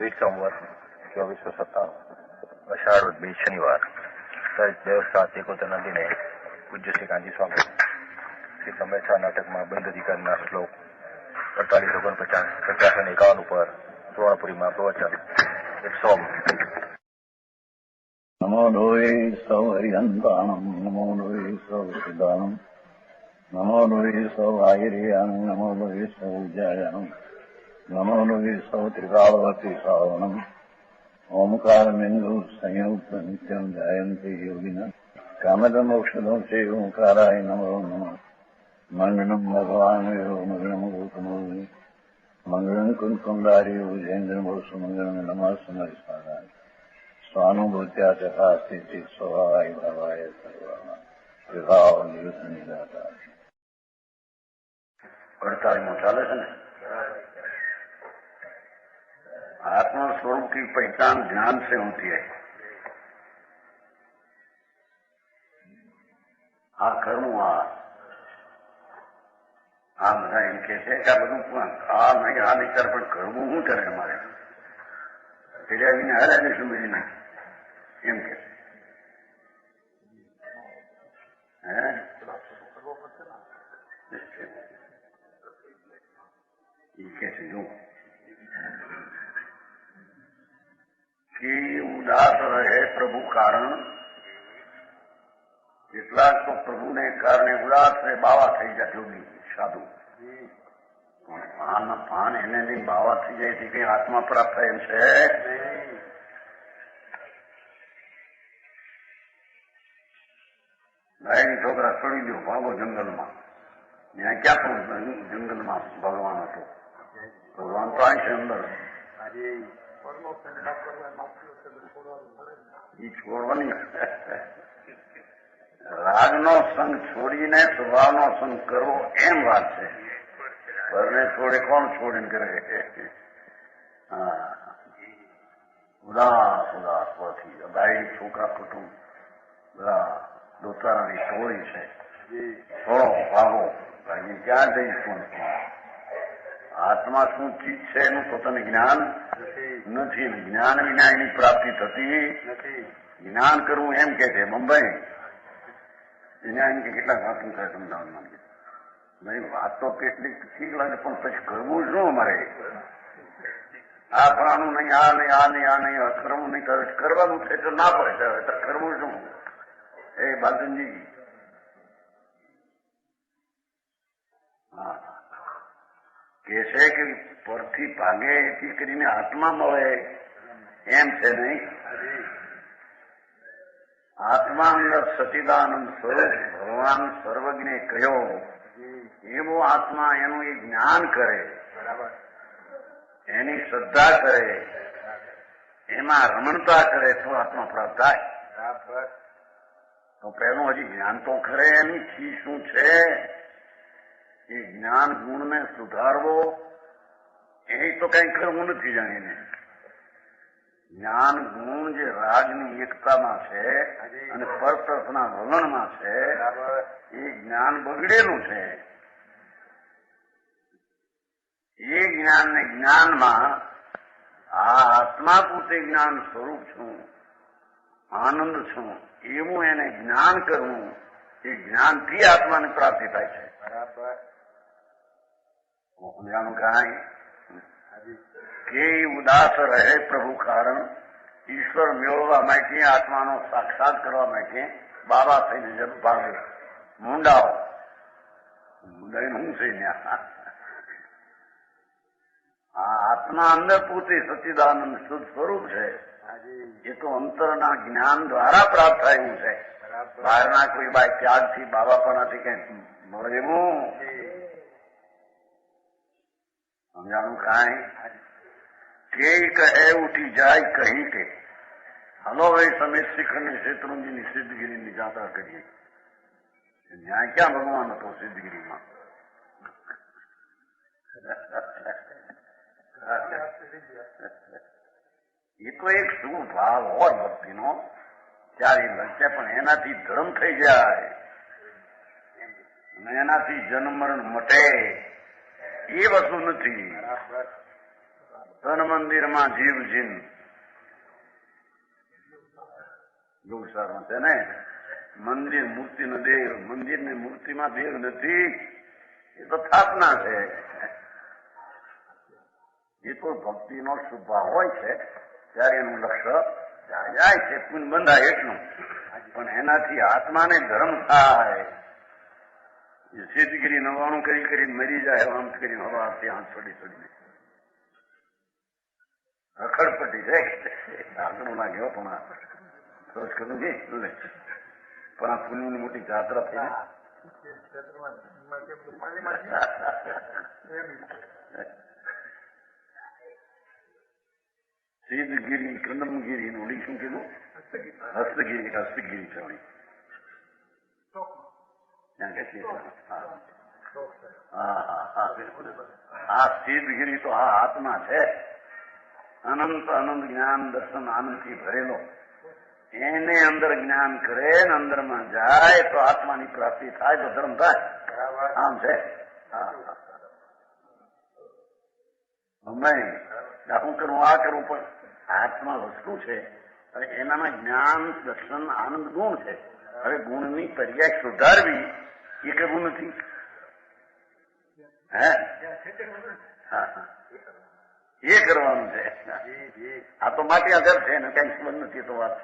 बीज सोमवार 2497 अषाढ़ 20 शनिवार देवस्थान एकोतर नदीने पूज्य श्री कांजी स्वामी श्री समेक्षा नाटक में बंद अधिकारी श्लोक 4849 5551 पर सुवर्णपुरी में प्रवचन एक सोम। नमो लोये सौ हरिहंताणम नमो लोये सौ सिद्धाणम नमो लोये सौ आयर्याम नमो लोये सौ उज्जायाम नमो लोये सौ त्रिकालवती श्रावणम ओंकारमेन्दु संयुक्त नित्यं जायन्ते योगिनः कामदमोक्षदं से ओंकाराय नमो नमः। मंगलम भगवान मंगलम गौतमो मंगलम कुंकुंडारी उजेन्द्रमो सुमंगलम नमः समरिस्मराय स्वानुभूत्या तथा स्थिति स्वभावाय भावाय सर्वाना विभाव नियुक्त निजाता 48 ચાલે છે ને। आत्मा स्वरूप की पहचान ज्ञान से होती है। आ कर्म आ બધા એમ કે છે કે આ બધું આ નહીં કરે પણ કરવું શું કરે અમારે પેલા આવીને હારે શું બીજી નહીં એમ કે છે જો कि उदास रहे प्रभु कारण કેટલાક તો પ્રભુને કારણે ઉદાસ રહે બાવા થઈ જાય યોગી સાધુ પાન એને લઈને બાવા થઈ જાય છે કઈ આત્મા પ્રાપ્ત થાય એમ છે। ભાઈની છોકરા છોડી દો ભાગો જંગલમાં ત્યાં ક્યાં પણ જંગલમાં ભગવાન હતો ભગવાન તો અહીં છે અંદર છોડવાની રાગનો સંગ છોડીને સ્વભાવનો સંગ કરવો એમ વાત છે। પરને છોડે કોણ છોડીને કરે ઉદાસ ઉદાસ હોવાથી બાઈ છોકરા કુટુંબ બધા દોતારાની ટોળી છે થોડો ભાગો ભાઈ ક્યાં જઈશું આત્મા શું ચીજ છે એનું પોતાને જ્ઞાન નથી જ્ઞાન વિના એની પ્રાપ્તિ થતી નથી। જ્ઞાન કરવું એમ કે છે મુંબઈ એના એમ કે કેટલા વાતું થાય સમજાવવા માંગે નહીં વાત તો કેટલી ઠીક લાગે પણ પછી કરવું શું અમારે આ ફળાનું નહીં આ નહીં આ નહીં આ નહીં કરવું નહીં કરે કરવાનું છે તો ના પડે તો કરવું શું એ બાલચંદજી કે છે કે પરથી ભાગે એથી કરીને આત્મા મળે એમ છે નહીં। આત્મા અંદર સચિદાનંદ સ્વરૂપ ભગવાન સર્વજ્ઞે કહ્યો એવો આત્મા એનું એ જ્ઞાન કરે એની શ્રદ્ધા કરે એમાં રમણતા કરે તો આત્મા પ્રાપ્ત થાય। તો પહેલું હજી જ્ઞાન તો ખરે એની ચીજ શું છે એ જ્ઞાન ગુણને સુધારવો એ તો કઈ કરવું નથી જાણીને જ્ઞાન ગુણ જે રાગની એકતામાં છે અને પરતર્થના વલણમાં છે એ જ્ઞાન બગડેલું છે। એ જ્ઞાનને જ્ઞાનમાં આ આત્મા પોતે જ્ઞાન સ્વરૂપ છું આનંદ છું એવું એને જ્ઞાન કરવું એ જ્ઞાનથી આત્માની પ્રાપ્તિ થાય છે। સમજાનું કહાય કે ઉદાસ રહે પ્રભુ કારણ ઈશ્વર મેળવવા માટે આત્માનો સાક્ષાત કરવા માટે બાબા થઈને જન્મ પામે મુંડાઓ મુંડાઈને હું છે આ આત્મા અંદર પોતે સચ્ચિદાનંદ શુદ્ધ સ્વરૂપ છે એ તો અંતરના જ્ઞાન દ્વારા પ્રાપ્ત થયું છે। બહારના કોઈ બાય ત્યાગથી બાબાપણાથી કઈ મળે એવું સમજાણું કાંઈ કે કહે ઉઠી જાય કહી કે હલો ભાઈ તમે શિખરની શેત્રુંજીની સિદ્ધગીરીની જાત્રા કરીએ ત્યાં ક્યાં ભગવાન હતો સિદ્ધગીરીમાં એ તો એક શું ભાવ હોય ભક્તિનો ત્યારે લક્ષ્ય પણ એનાથી ધર્મ થઈ જાય અને એનાથી જન્મ મરણ મટે એ વસ્તુ નથી। તન મંદિરમાં જીવ જીન યોગસારમાં છે ને મંદિર મૂર્તિનો દેવ, મંદિરની મૂર્તિમાં દેવ નથી, એ તો સ્થાપના છે. એ તો ભક્તિનો સ્વભાવ હોય છે ત્યારે એનું લક્ષ્ય જાય છે, પુણ્ય બંધાય એટલું. પણ એનાથી આત્માને ધર્મ થાય. સિદ્ધગીરી 99 કરીને મરી જાય, આમ કરીને હવા ત્યાં છોડી છોડીને રખડપટ્ટી છે. આગળ ના ગયો પણ સરસ કરું છે પણ આ પુણ્યની મોટી જાત્રા થઈ સિદ્ધગીરી, કંદમગીરી ઓલી શું કીધું? હસ્તગીરી ચવણી ત્યાં કે છે. આ સિદ્ધગીરી તો આ આત્મા છે, અનંત અનંત જ્ઞાન દર્શન આનંદથી ભરેલો. એને અંદર જ્ઞાન કરે ને અંદરમાં જાય તો આત્માની પ્રાપ્તિ થાય, તો ધર્મ થાય. આમ છે. હું કરું આ કરું, પણ આત્મા વસ્તુ છે. હવે એનામાં જ્ઞાન દર્શન આનંદ ગુણ છે. હવે ગુણની પર્યાય સુધારવી એ કરવું નથી. એ કરવાનું છે. આ તો માટી આધાર છે ને કઈ સંબંધ નથી. તો વાત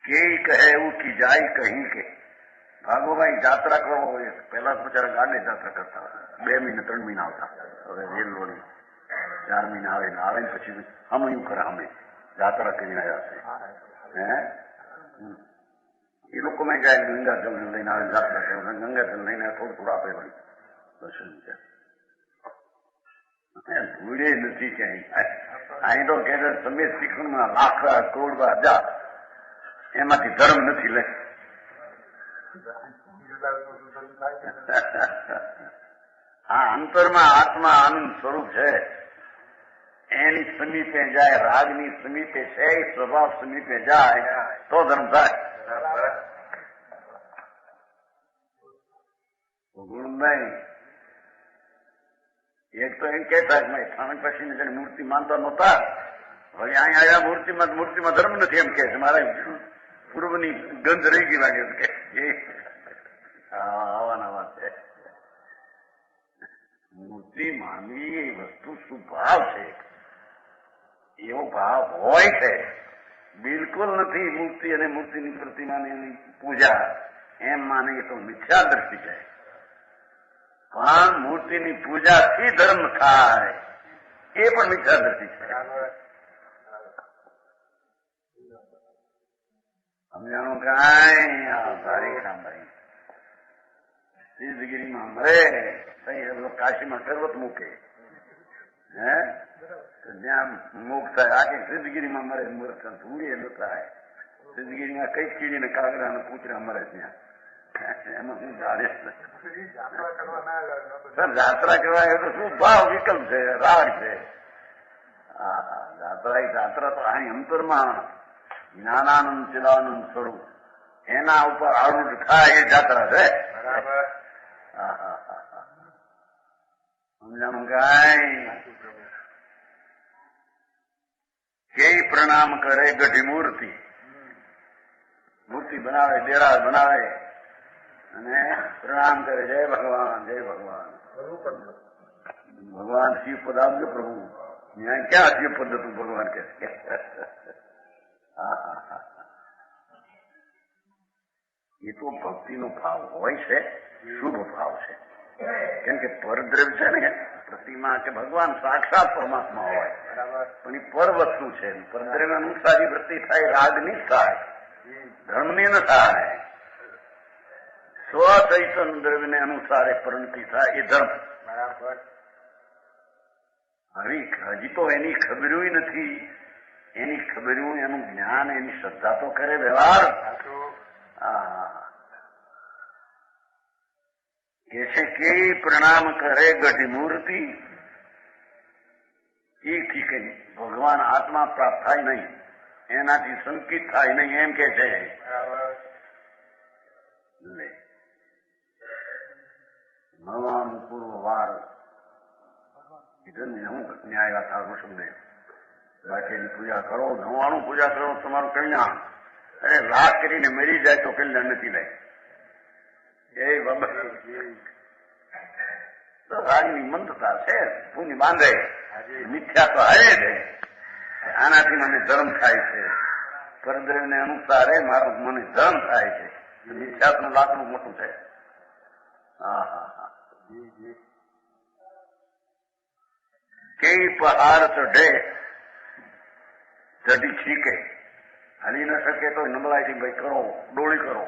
કે કહે એવું કી જાય કહી કે ભાગોભાઈ જાત્રા કરો હોય. પેલા તો બિચારા ગાડે જાત્રા કરતા, 2 મહિના 3 મહિના આવતા. હવે રેલ લોડી 4 મહિના આવે ને આવે ને પછી હમયું કરે. અમે જાત્રા કરીને આવ્યા છે. એ લોકો મેં ગયા ગંગાજલ લઈને આવે, જાત્રા કરે. ગંગાજલ લઈને થોડું આપે વળી દર્શન. ભૂડે નથી ક્યાંય. અહીં તો કે તમે શિક્ષણમાં લાખ કરોડ હજાર, એમાંથી ધર્મ નથી લે. આ અંતરમાં આત્મા આનંદ સ્વરૂપ છે. એની સમીપે જાય, રાગની સમીપે છે, સ્વભાવ સમીપે જાય તો ધર્મ થાય. ગુણભાઈ એક તો એમ કહેતા સ્વામી પછી જેને મૂર્તિ માનતા નહોતા, હવે અહીં આવ્યા મૂર્તિમાં ધર્મ નથી એમ કે છે. મારા પૂર્વની ગંધ રહી ગઈ લાગે કે આવાના વાત છે. મૂર્તિ માનવી એ વસ્તુ શું ભાવ છે, એવો ભાવ હોય છે. બિલકુલ નથી મૂર્તિ અને મૂર્તિની પ્રતિમાની પૂજા એમ માને એ તો મિથ્યા દ્રષ્ટિ છે. પણ મૂર્તિની પૂજાથી ધર્મ થાય એ પણ મિથ્યા દ્રષ્ટિ છે. સમજાણું કાંઈ? ભારી કામભાઈ સિદ્ધગીરીમાં મરે, કાશીમાં શરબત મૂકે, જ્યાં મુખ થાય. આખી સિદ્ધગીરીમાં મરે, ધૂળે ન થાય. સિદ્ધગીરીમાં કઈ કીડીને કાગડા અને કૂતરા મરે ત્યાં. એમાં શું જાણે જાત્રા કરવા એ તો શું ભાવ વિકલ્પ છે, રાગ છે. જાત્રા તો અહીં અંતરમાં જ્ઞાનાનંદ ચિદાનંદ સ્વરૂપ એના ઉપર આરૂઢ થાય એ જાત્રા છે. સમજાણું કાંઈ? કે પ્રણામ કરે ગઢી મૂર્તિ. મૂર્તિ બનાવે, ડેરા બનાવે અને પ્રણામ કરે, જય ભગવાન જય ભગવાન. ભગવાન શિવ પદ આપજો પ્રભુ. ત્યાં ક્યાં શિવ પદ હતું ભગવાન કે? એ તો ભક્તિનો ભાવ હોય છે, શુભ ભાવ છે. કેમ કે પરદ્રવ્ય છે ને, પ્રતિમા કે ભગવાન સાક્ષાત પરમાત્મા હોય, પણ એ પર વસ્તુ છે. પરદ્રવ્ય અનુસારી વૃત્તિ થાય, રાગની થાય, ધર્મની ન થાય. સ્વચૈતન દ્રવ્યને અનુસારે પરિણતિ થાય એ ધર્મ. હજી તો એની ખબર્યું નથી. એની ખબર્યું, એનું જ્ઞાન, એની શ્રદ્ધા તો કરે વ્યવહાર. કે છે કે પ્રણામ કરે ગઢી મૂર્તિ. એથી કઈ ભગવાન આત્મા પ્રાપ્ત થાય નહીં, એનાથી સંકિત થાય નહીં એમ કે છે. ભગવાન પૂર્વ વાર કીધું ને હું ન્યાય વાત આગળ સમજે બાકીની પૂજા કરો, 99 પૂજા કરો, તમારું કલ્યાણ. અરે લાખ કરીને મરી જાય તો કલ્યાણ નથી લે એ બાબત. તો રાજની મંદતા છે, પુણ્ય બાંધે, મિથ્યા તો હારે છે. આનાથી મને ધર્મ થાય છે, પરદ્રવ્યને અનુસારે મારું મને ધર્મ થાય છે. મિથ્યાનું લાકડું મોટું છે. હા હા હા. કઈ પહાડ ચઢે ચઢી છીકે, હાલી ન શકે તો નબળાઈથી ભાઈ કરો, ડોળી કરો.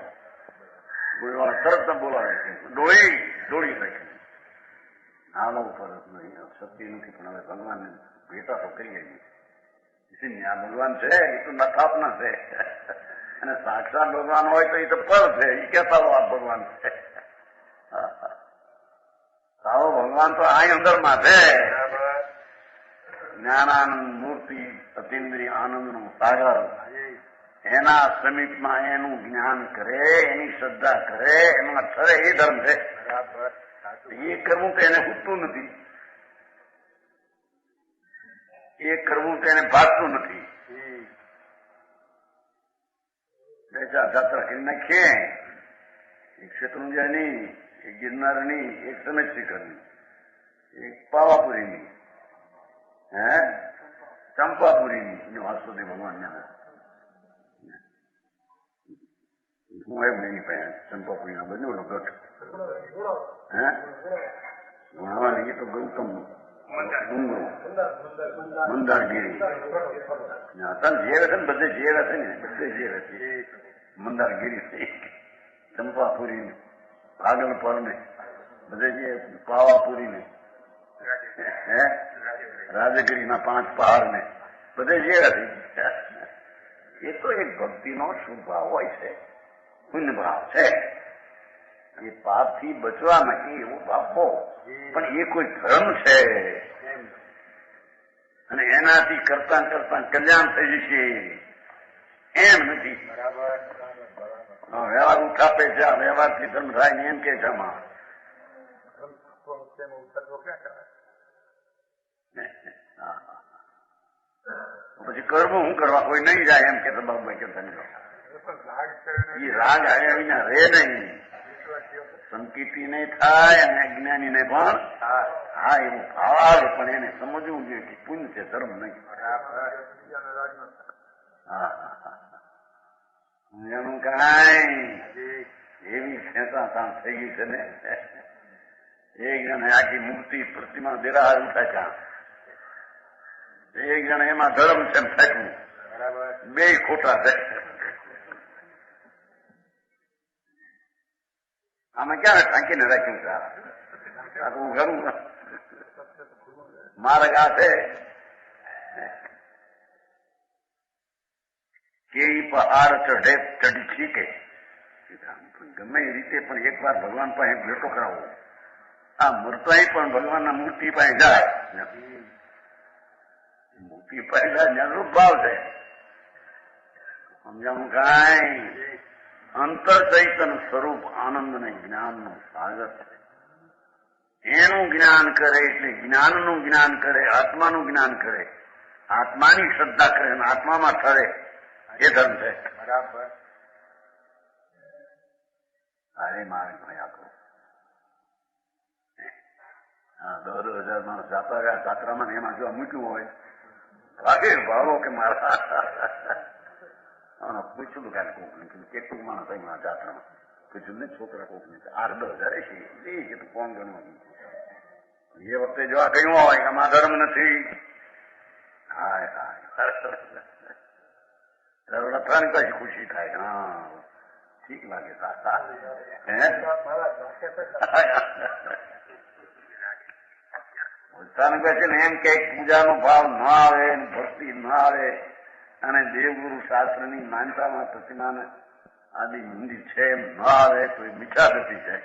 ડોળીવાળા તરત બોલાવે છે, ડોળી શકે. આનો ફરક નહીં, શક્તિ નથી, પણ હવે ભગવાનને ભેટા તો કરીએ છીએ. આ ભગવાન છે એ તો નથાપના છે, અને સાક્ષાત ભગવાન હોય તો એ તો પર છે. એ કેતા આ ભગવાન છે. સારો ભગવાન તો આ અંદરમાં છે. જ્ઞાનાનંદ મૂર્તિ, અતિન્દ્રિય આનંદનો સાગર. એના સમીપમાં એનું જ્ઞાન કરે, એની શ્રદ્ધા કરે, એમાં ઠરે એ ધર્મ છે. એ કરવું તો એને ખૂટતું નથી, એ કરવું તો એને ભાગતું નથી. જાત્રા કરી નાખીએ, એક શેત્રુંજયની, એક ગિરનારની, એક સમેતશિખરની, એક પાવાપુરીની, ચંપાપુરીની વાસુદેવ ભગવાનને હું એમ નહીં પાયા ચંપાપુરીના બધું ગઢ ભણવાની. એ તો ગૌતમ ડુંગરો, મંદારગીરી હતા ને, ઝેર હશે ને, બધે ઝેર હશે ને, બધે ઝેર હશે. મંદારગીરી, ચંપાપુરી, ભાગલપર ને બધે જે પાવાપુરી ને, રાજગીરીના 5 પહાડ ને બધે ઝેર હતી. એ તો એક ભક્તિનો શુભ ભાવ હોય છે, પુણ્ય ભાવ છે. એ પાપથી બચવા માટે એવું ભાવ હો, પણ એ કોઈ ધર્મ છે અને એનાથી કરતા કરતા કલ્યાણ થઈ જશે એમ નથી. વ્યવહાર ઉઠાપે છે, વ્યવહારથી ધર્મ થાય ને એમ કે છે. પછી કરવું શું કરવા, કોઈ નહીં જાય એમ કે બાબુભાઈ કે સમજો. એ રાગ આવ્યા વિના રે નહીં, સંકિતિ નહીં થાય અને અજ્ઞાની ને પણ હા એવું ભાવ, પણ એને સમજવું જોઈએ કે પુણ્ય છે, ધર્મ નહીં. એનું કઈ એવી ખેંચા થઈ ગઈ છે ને, એક જણ આખી મૂર્તિ પ્રતિમા દેરાહાર ઉઠાય કાં, એક જણ એમાં ધર્મ છે ફેંકવું, બે ખોટા છે. આમાં ક્યારે ટાંકીને રાખ્યું છે? આખું ઘરું માર્ગ આ છે કે પહાડ ચઢે ચઢી છીકે. ગમે એ રીતે પણ એક વાર ભગવાન પાસે ભેટો કરાવો. આ મરતાય પણ ભગવાનના મૂર્તિ પાસે જાય, મૂર્તિ પાસે જાય ત્યાં રૂપ ભાવ છે. સમજાવું કાંઈ? અંતર ચૈતન સ્વરૂપ આનંદ ને જ્ઞાનનું સાગર છે. એનું જ્ઞાન કરે એટલે જ્ઞાનનું જ્ઞાન કરે, આત્માનું જ્ઞાન કરે, આત્માની શ્રદ્ધા કરે અને આત્મામાં ઠરે એ ધર્મ છે. બરાબર. અરે મારે ભાઈ આપણો 10,000 માણસ જાતા રહ્યા જાત્રામાં, એમાં જો મૂક્યું હોય ભાગે ભાવો કે મારા પૂછ્યું કાલે કોક કેટલું માણસ અહીંયા જાત્રામાં પૂછ્યું ને, છોકરા કોક ને 8-10,000 છે એ તો કોણ ગણવાનું. એ વખતે જો આ કહ્યું હોય કે આમાં ધર્મ નથી, હાય હાય રથાની કઈ ખુશી થાય. હા ઠીક લાગે સાચા. છે ને એમ કે પૂજાનો ભાવ ના આવે, ભક્તિ ના આવે અને દેવગુરુ શાસ્ત્રની માનતામાં પ્રતિમાને આદિ મંદિર છે એમ ના આવે તો એ મીઠા થતી છે.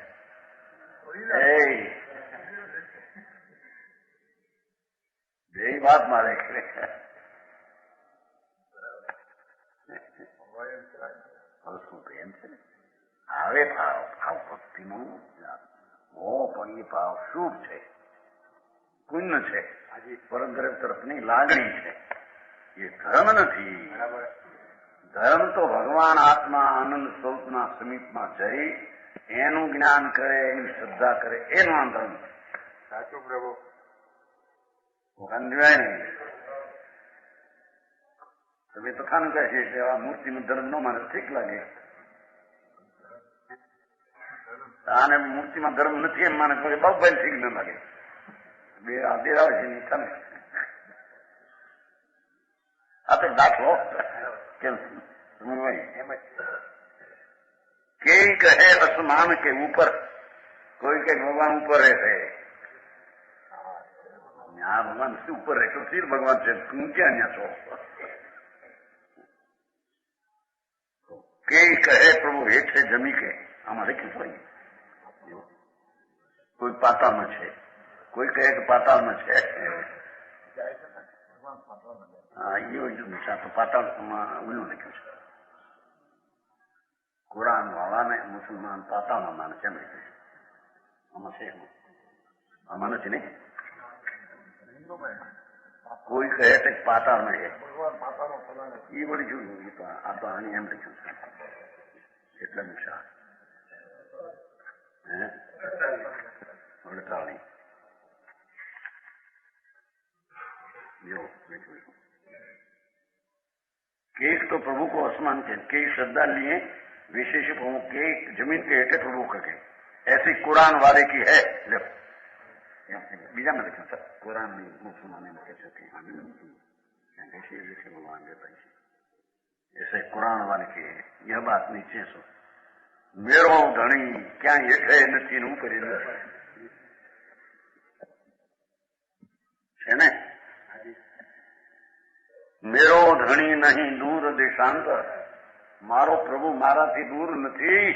બે વાત મારે શું પ્રેમ છે ને આવે ભાવ ભક્તિનું પણ એ ભાવ શુભ છે, પુણ્ય છે, પરમ તરફની લાગણી છે, એ ધર્મ નથી. ધર્મ તો ભગવાન આત્મા આનંદ સ્વરૂપના સમીપમાં જઈ એનું જ્ઞાન કરે, એની શ્રદ્ધા કરે, એનો આ ધર્મ. સાચું પ્રભુ. સમજાય નહીં. તમે તો ખાનું કહે છે કે આ મૂર્તિનો ધર્મ ન માને, ઠીક લાગે. આને મૂર્તિમાં ધર્મ નથી એમ માને બહુ ભાઈ ઠીક ન લાગે. બે આદેર આવે છે નહીં તમે. આ તો દાખલો કેમ કે કહે આસમાન કે ઉપર, કોઈ કે ભગવાન ઉપર રહેશે. આ ભગવાન શું ઉપર રહે? તો શિવ ભગવાન છે, તું ક્યાં ત્યાં છો? કે કહે પ્રભુ હેઠે જમી કે આમાં લખ્યું હોય. કોઈ પાતાળમાં છે, કોઈ કહે કે પાતાળમાં છે. હા, એ તો પાતાળમાં ઓલું લખ્યું છે. કુરાન વાળાને મુસલમાન પાતાળમાં માને છે એમ લખ્યું છે. આમાં છે, આમાં નથી નહીં. કોઈ કહે છે પાતાળમાં છે, એ વળી જોયું. આ તો આની એમ લખ્યું છે એટલે નુકસાન અડતાળી केक तो प्रभु को आसमान के, केक श्रद्धा लिए विशेष प्रभु केक जमीन के हेठे प्रभु के, ऐसी कुरान वाले की है. बीजा में लिखा सर कुरान में मुसलमान में कह सकते भगवान देता है ऐसे कुरान वाले की है. यह बात नीचे सो मेरो धणी क्या हेठे નથી ને ઉપર છે ને. મેરો ધણી નહીં દૂર દેશાંતર, મારો પ્રભુ મારાથી દૂર નથી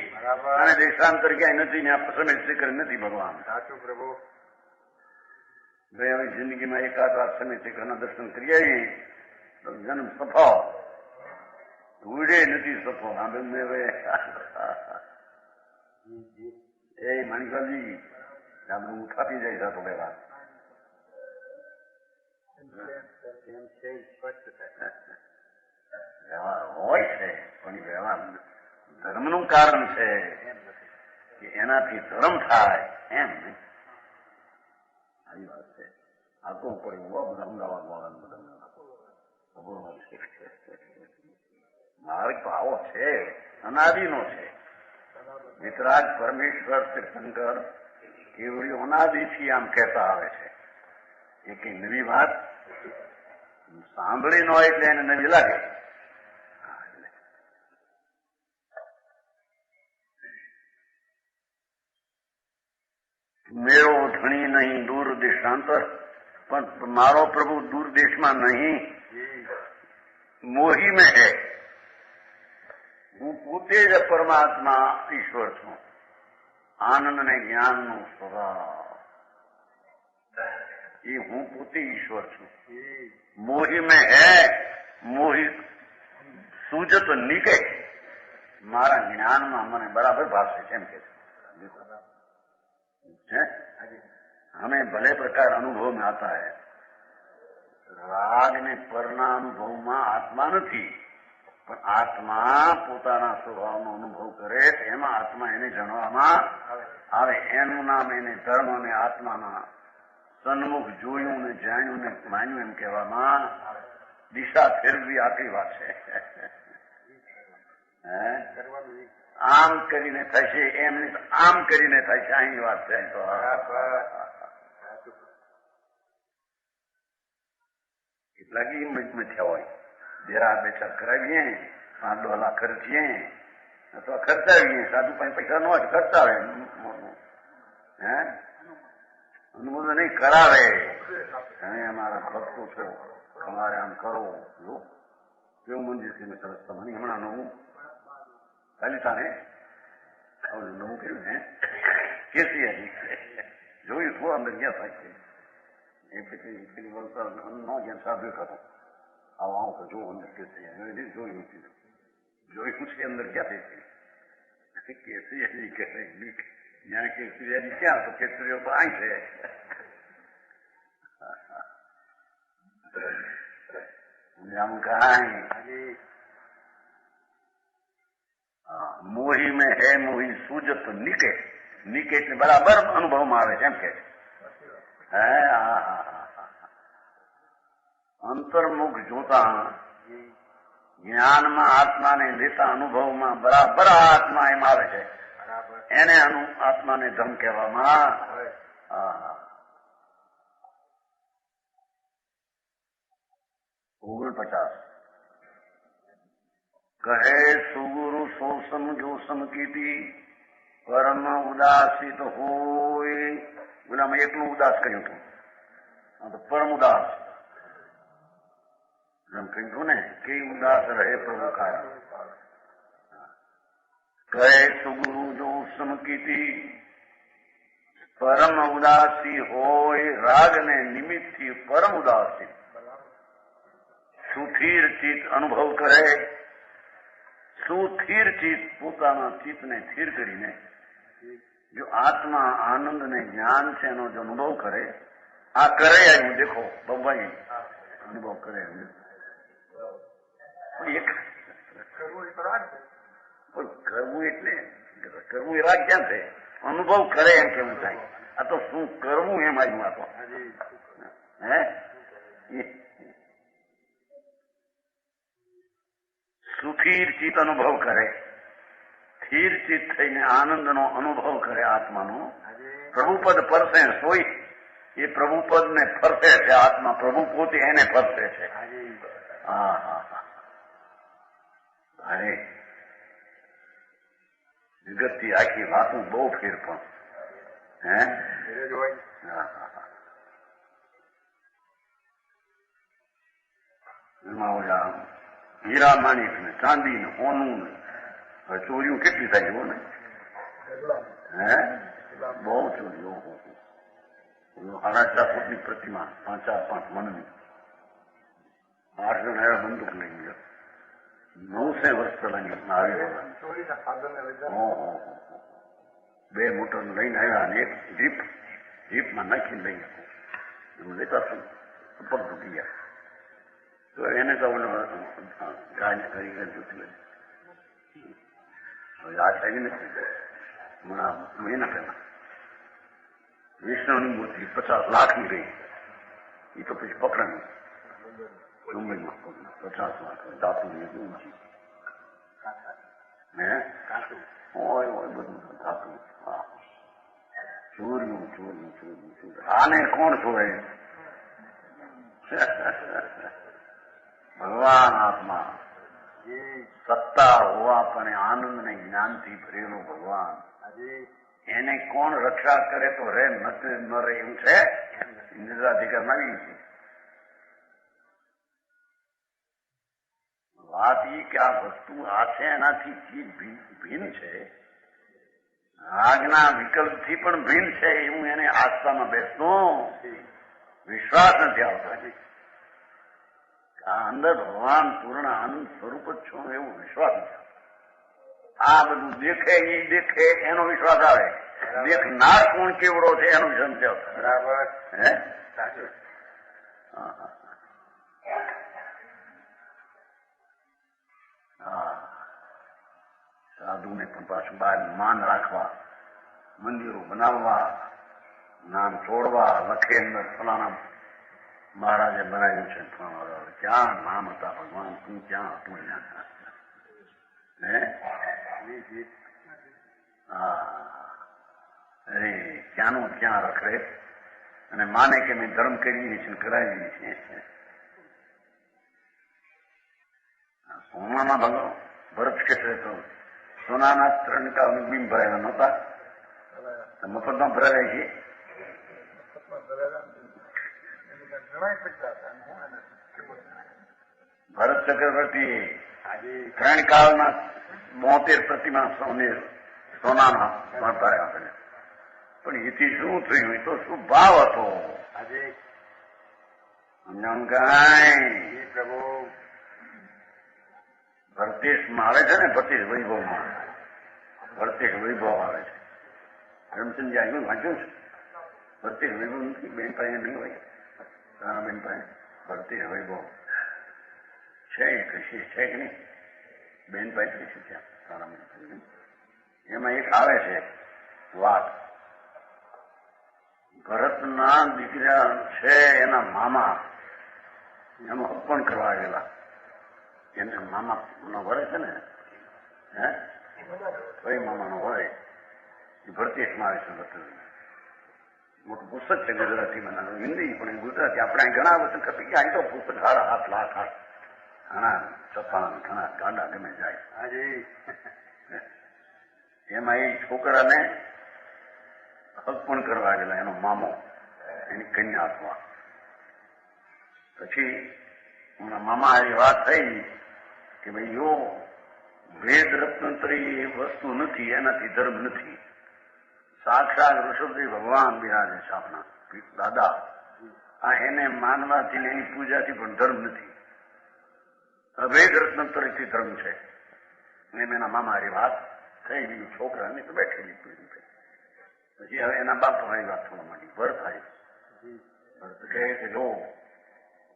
અને દેશાંતર ક્યાંય નથી ને આ સમય શિખર નથી ભગવાન. સાચું પ્રભુ. ભાઈ હવે જિંદગીમાં એકાદ વાર સમય શિખરના દર્શન કરી આવીએ તો જન્મ સફળ, ઉડે નથી સફળ. આ બંને હવે એ માણિકાજી આપણે હું થાપી જાય સાતો લેવા વ્યવહાર હોય છે, પણ વ્યવહાર ધર્મનું કારણ છે કે એનાથી ધર્મ થાય એમ નહીં. આવી વાત છે. આ તો પડે બધા અમદાવાદ વાળા માર્ગ તો આવો છે, અનાદિનો છે. વિતરાગ પરમેશ્વર તીર્થંકર કેવડી અનાદિથી આમ કહેતા આવે છે. એ કઈ નવી વાત સાંભળી ન હોય એટલે એને નવી લાગે. મેરો ધણી નહીં દૂર દેશાંતર, પણ મારો પ્રભુ દૂર દેશમાં નહીં, મોહી મેં હે. હું પોતે જ પરમાત્મા ઈશ્વર છું. આનંદ અને જ્ઞાનનો સ્વભાવ એ હું પોતે ઈશ્વર છું. મોહી મેં હે, મોહી સૂજત નીકળે. મારા જ્ઞાનમાં મને બરાબર ભાષે છે એમ કે हमें भले प्रकार अनुभव में आता है. राग ने पરના અનુભવમાં આત્મા નથી, પણ આત્મા પોતાના સ્વભાવનો અનુભવ કરે એમાં આત્મા એને જાણવામાં આવે. એનું નામ એને ધર્મ અને આત્માના સન્મુખ જોયું ને જાણ્યું ને માન્યું એમ કહેવામાં દિશા ફેરવી આટલી વાત છે. આમ કરીને થશે એમ નહીં, આમ કરીને થશે અહીં વાત છે. તો કેટલાક હિંમતમાં થયા હોય, દેરા બેચા કરાવીએ, $5 ખર્ચીએ અથવા ખર્ચાવીએ. સાધુ પાસે પૈસા ન હોય ખર્ચાવે, હે અનુભવ નહીં કરાવે. તમે અમારા ભક્તો છો, તમારે આમ કરો. જો કેવું મંદિર છે સરસ તમારી હમણાં નવું કાલિતાને નવું કર્યું ને કેસીઆજી જોયું થોડું અંદર ગયા થાય એ પછી વલસાડ ન જ્યાં સાધુ હતો આવો આવો તો જોવું અંદર કેસીઆજી જોયું છે અંદર ક્યાં થઈ કેસીઆજી કહે જ્યાં કે સૂર્યાજી ક્યાં તો કે સૂર્ય અહીં છે. આમ કાંઈ મોહી મેં હે મોહી સૂજત નિકે નિકે એટલે બરાબર અનુભવમાં આવે છે એમ કે હે. અંતર્મુખ જોતા જ્ઞાનમાં આત્માને લેતા અનુભવમાં બરાબર આત્મા એમ આવે છે એને આત્માને ધમ કહેવામાં. 49 કહે સુગુરુ સો સમજો સમકીતી પરમ ઉદાસિત હોય. ગુલામાં એકલું ઉદાસ કહ્યું હતું તો પરમ ઉદાસ એમ કહ્યું હતું ને કે ઉદાસ રહે પ્રભુ કારણ. કહે સુગુરુ જો સમકીતી પરમ ઉદાસી હોય રાગને નિમિત્તથી પરમ ઉદાસી સુથીર ચિત્ત અનુભવ કરે. સુથિર ચિત્ત પોતાના ચિત્તને સ્થિર કરીને જો આત્મા આનંદને જ્ઞાન છે એનો જો અનુભવ કરે. આ કરે આવ્યું દેખો બબાઈ અનુભવ કરે કરવું એટલે કરવું એ રાગ ક્યાં છે? અનુભવ કરે એમ કેવું થાય. આ તો શું કરવું એમ આવ્યું આ તો હે. સુખીર ચિત્ત અનુભવ કરે સ્થિર ચિત્ત થઈને આનંદનો અનુભવ કરે આત્માનો. પ્રભુપદ ફરશે સોઈ એ પ્રભુપદને ફરશે છે આત્મા. પ્રભુ પોતે એને ફરશે છે. હા હા હા. અરે જગતથી આખી વાતું બહુ ફેર પણ હે. એમાં ઓલા હીરા માણિક ને ચાંદી ને સોનું ને ચોરીઓ કેટલી થાય જુઓ ને હે. બહુ ચોરીઓ. 4.5 ફૂટની પ્રતિમા 5 મણની 8 જણ આવ્યા બંદૂક લઈ ગયો. 900 વર્ષ પહેલાની આવી બે મોટર લઈને આવ્યા અને એક જીપમાં નાખીને લઈ ગયા. એમ લેતા શું ઉપર તૂટી ગયા તો એને તો ગાયને કરી જૂઠી લઈ. હવે આ થઈ નથી હમણાં મહિના પહેલા વિષ્ણુની મૂર્તિ 50 લાખની રહી. એ તો પછી પકડાની મુંબઈમાં 50 લાખ ધાતુની ઊંચી હે હોય બધું ધાતુ. ચોર્યું. આને કોણ છોડે? ભગવાન આત્મા સત્તા હોવા પણ આનંદ ને જ્ઞાનથી ભરેલો ભગવાન એને કોણ રક્ષા કરે તો રે ન રહે એવું છે. નિરાધિકાર આવી છે. વાત એ કે આ વસ્તુ આ છે એનાથી ચીજ ભિન્ન છે. આજ્ઞા વિકલ્પથી પણ ભિન્ન છે એવું એને આસ્થામાં બેસતો વિશ્વાસ નથી આવતો. આ અંદર ભગવાન પૂર્ણ આનંદ સ્વરૂપ જ છો એવું વિશ્વાસ નથી. આ બધું દેખે એ દેખે એનો વિશ્વાસ આવે. દેખનાર કોણ કેવડો છે એનો વિશ્વાસ નથી આવતો. બરાબર હે. સાધુને પણ પાછું બહાર માન રાખવા, મંદિરો બનાવવા, નામ છોડવા, લખે અંદર ફલાણા મહારાજે બનાવ્યું છે. ક્યાં નામ હતા ભગવાન? તું ક્યાં હતું? અરે ક્યાંનું ક્યાં રખડે અને માને કે મેં ધર્મ કરી છે કરાવી છે. સોનાના ભગવાન ભરત ક્ષેત્રે તો સોનાના 3 કાળનું બીમ ભરાયેલા નહોતા. મફતમાં ભરાયા છે. ભરત ચક્રવર્તી 3 કાળના 72 પ્રતિમા સોનાના ભરાયા કરે. પણ એથી શું થયું? એ તો શું ભાવ હતો? સમજાણ કાંઈ પ્રભુ ભરતેશમાં આવે છે ને, ભરતેશ વૈભવમાં ભરતેશ વૈભવ આવે છે. રમચંદજી આવ્યું વાંચ્યું છે ભરતી હવેબો નથી બેન પાસે નહીં હોય તારા બેન પાસે ભરતી હવેબો છે કશી છે કે નહીં બેન પાસે કશી છે તારા બેન એમાં એક આવે છે વાત ભરતના દીકરા છે એના મામા એનું અર્પણ કરવા આવેલા એને મામા નો વરે છે ને હે કઈ મામાનો હોય એ ભરતીમાં આવે છે મોટું પુસ્તક છે ગુજરાતીમાં હિન્દી પણ ગુજરાતી આપણે ઘણા વખત ખપી ગયા અહીં તો પુસ્તક હારા હાથ લાખ હાથ ઘણા ચપ્પા ઘણા ગાંડા ગમે જાય એમાં એ છોકરાને અર્પણ કરવા આવેલા એનો મામો એની કન્યા આપવા પછી મામા એ વાત થઈ કે ભાઈ યો વેદ રત્નંતરી એ વસ્તુ નથી એનાથી ધર્મ નથી સાક્ષાત ઋષભદેવ ભગવાન બિરાજે છે આપણા દાદા આ એને માનવાથી ને એની પૂજાથી પણ ધર્મ નથી અભેદ રત્નંતરીથી ધર્મ છે એમ એના મામા એ વાત થઈ ગયું છોકરાને તો બેઠેલી પછી હવે એના બાપ ભાઈ વાત થવા માંડી ભરત આવી ભરત કહે કે જો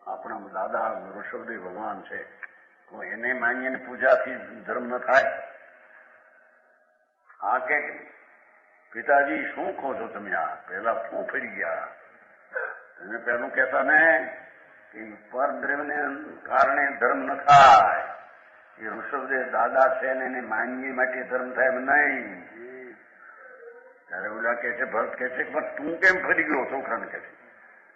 આપણા દાદા ઋષભદેવ ભગવાન છે તો એને માનીએ પૂજાથી ધર્મ ન થાય આ કે પિતાજી શું કહો છો તમે આ પહેલા શું ફરી ગયા તમે પહેલું કહેતા ને કે પરદ્રવ્યને કારણે ધર્મ ન થાય એ ઋષભદેવ દાદા છે ને એને માનવી માટે ધર્મ થાય એમ નહીં ત્યારે ઓલા કે છે ભરત કે છે પણ તું કેમ ફરી ગયો છોકરાને કે છે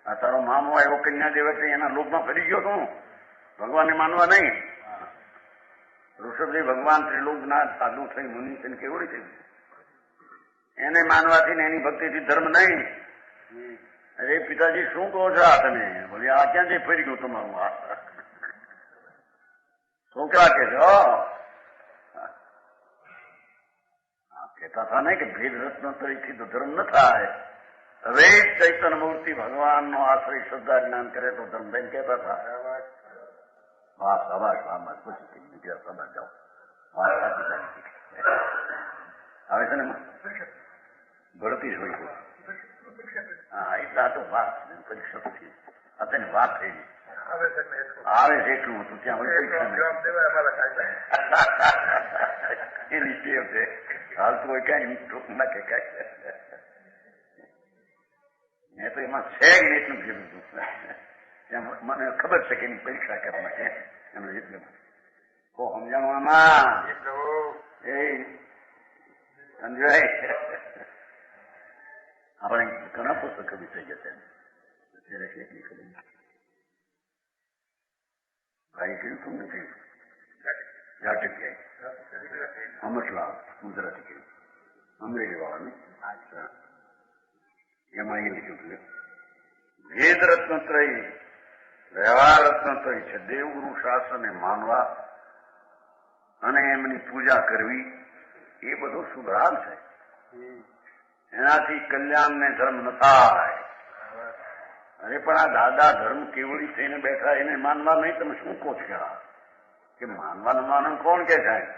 આ તારો મામો આવ્યો કન્યા દેવ છે એના લોભમાં ફરી ગયો તું ભગવાનને માનવા નહીં ઋષભદેવ ભગવાન ત્રિલોકનાથ સાધુ થઈ મુનિ થઈને કેવડી થઈ એને માનવાથી ને એની ભક્તિથી ધર્મ નહીં અરે પિતાજી શું કહો છો આ તમે બોલે આ ક્યાંથી ફરી ગયું તમારું આ છોકરા કે છે કહેતા હતા ને કે ભેદ રત્નોત્તરીથી તો ધર્મ ન થાય હવે ચૈતન્ય મૂર્તિ ભગવાનનો આશ્રય શ્રદ્ધા જ્ઞાન કરે તો ધર્મ બેન કહેતા હતા હા સવાજ આમાં પછી બીજા સભા જાઓ આવે છે ને ભરતી જોઈ ગયો હા એટલા તો વાત પરીક્ષા પછી અત્યારની વાત થઈ આવે છે એટલું હતું ત્યાં એની ટેવ છે હાલ તો કઈ ના કે કઈ મેં તો એમાં છે જ એટલું કીધું હતું ત્યાં મને ખબર છે કે એની પરીક્ષા કરવા છે એમ એટલે કો સમજાવવામાં એ સંજય આપણે ઘણા પુસ્તક કવિ થઈ ગયા અત્યારે કેટલી ખબર ભાઈ કહ્યું તું નથી જાટક અમરલાલ ગુજરાતી કહ્યું અમરેલી વાળાનું એમાં એ લીધું વેદ રત્નત્રય વ્યવહાર રત્નત્રય છે દેવગુરુ શાસ્ત્રને માનવા અને એમની પૂજા કરવી એ બધો સુધાર છે એનાથી કલ્યાણને ધર્મ ન થાય અરે પણ આ દાદા ધર્મ કેવડી થઈને બેઠા એને માનવા નહીં તમે શું કહો છો કે માનવાનું માનવ કોણ કે જાય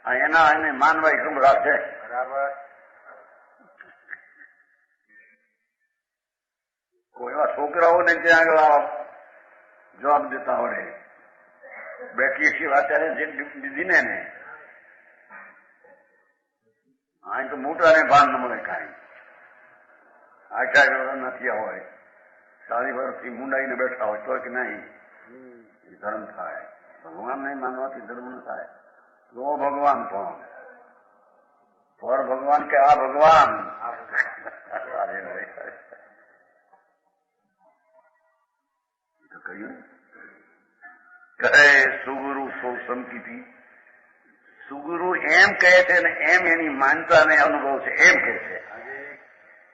આ એના એને માનવા એકદમ રાખે બરાબર કોઈ એવા છોકરાઓને ત્યાં આગળ જવાબ દેતા આવડે બેઠી છીએ અત્યારે જે દીધીને ને અહીં તો મોટાને ભાન ન મળે કાંઈ 8 વર્ષના થયા હોય 40 વર્ષથી મુંડાઈને બેઠા હોય તો કે નહીં ધર્મ થાય ભગવાન નહીં માનવાથી ધર્મ ન થાય તો ભગવાન પણ પર ભગવાન કે આ ભગવાન કહ્યું કહે સુગુરુ સો સમકીથી સુગુરુ એમ કહે છે ને એમ એની માનતા ને અનુભવ છે એમ કહે છે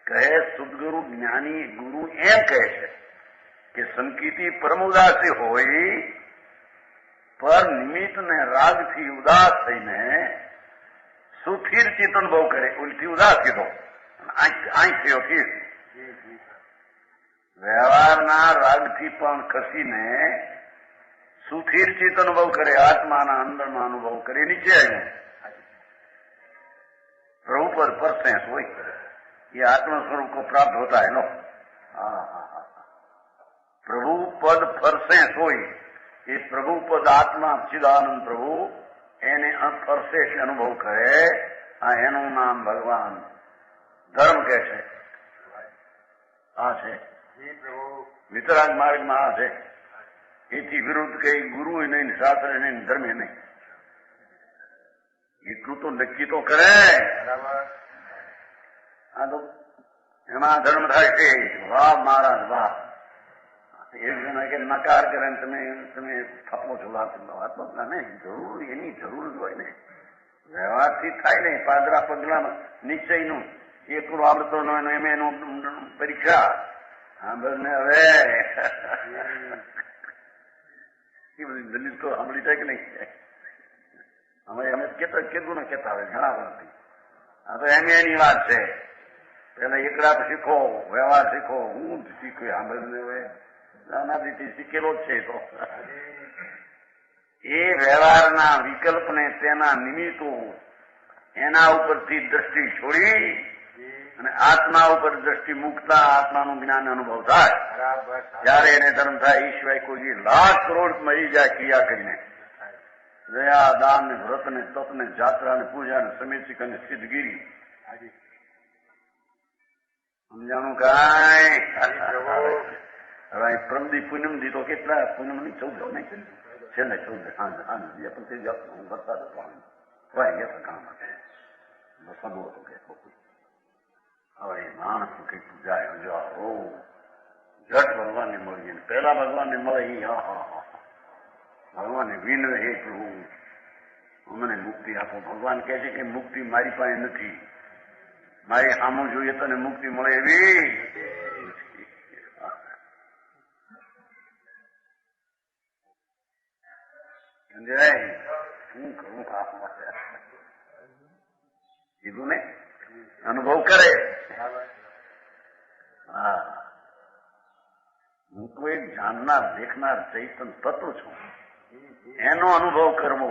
કહે સદગુરુ જ્ઞાની ગુરુ એમ કહે છે કે સંકીર્તિ પરમ ઉદાસી હોય પર નિમિત્ત ને રાગથી ઉદાસ થઈને સુથિર ચેતન બહુ કરે ઉલટી ઉદાસ કીધો આંખ થયો થીર વ્યવહારના રાગથી પણ ખસીને સુથિર ચિત્ત અનુભવ કરે આત્માના અંદરમાં અનુભવ કરે નીચે આવ્યું પ્રભુ પર પરસેસ હોય ये आत्म स्वरूप को प्राप्त होता है लो। प्रभु पद फरसे सोई, ये प्रभु पद आत्मा चिदानंद प्रभु એને ફરસે અનુભવ કરે, આ એનું નામ ભગવાન ધર્મ કહે છે. આ છે વિતરાગ માર્ગમાં આ છે. એથી વિરુદ્ધ કઈ ગુરુ નહીં, શાસ્ત્ર નહીં, ધર્મે નહીં. એટલું તો નક્કી તો કરે. આ તો એમાં ધર્મ થાય છે. વાહ મહારાજ વાહ. એક જણા કે નકાર કરે તમે તમે થપો છો આત્મા ને જરૂર એની જરૂર જ હોય ને. વ્યવહારથી થાય ને પાદરા પગલામાં નિશ્ચયનું એકડું આવડતો એમ એનું પરીક્ષા હા બસ ને હવે એ બધી દલીલ તો સાંભળી છે કે નહીં? અમે કીધું ને કેતા આવે ઘણા વર્ષથી. આ તો એની વાત છે. પેલા એકડા શીખો, વ્યવહાર શીખો. હું જ શીખ્યું સાંભળીને હવે નાનાથી શીખેલો જ છે. તો એ વ્યવહારના વિકલ્પને તેના નિમિત્તો એના ઉપરથી દ્રષ્ટિ છોડી અને આત્મા ઉપર દ્રષ્ટિ મૂકતા આત્માનું જ્ઞાન અનુભવ થાય. જયારે એને ધર્મ થાય એ સિવાય કોઈ લાખ કરોડ મરી જાય ક્રિયા કરીને. દયા, દાન ને વ્રત ને તપ ને જાત્રા ને પૂજા ને સમેચિક અને સિદ્ધગીરી સમજાણું કાંઈ. હવે પ્રમદી પૂનમ દી તો કેટલા પૂનમ ની 14 નહીં છેલ્લે 14 પણ વરસાદ વાય ગયા કામ માટે વરસાદ હતો કે હવે માણસ કઈક જાય જાઓ જટ ભગવાનને મળીએ. પેલા ભગવાનને મળે એ ભગવાનને વિનવે હે પ્રભુ અમને મુક્તિ આપો. ભગવાન કહે છે કે મુક્તિ મારી પાસે નથી. મારી સામું જોઈએ તને મુક્તિ મળે એવી શું કરું કીધું ને અનુભવ કરે. હા હું તો એક જાણનાર દેખનાર ચૈતન તત્વ છું. એનો અનુભવ કરવો,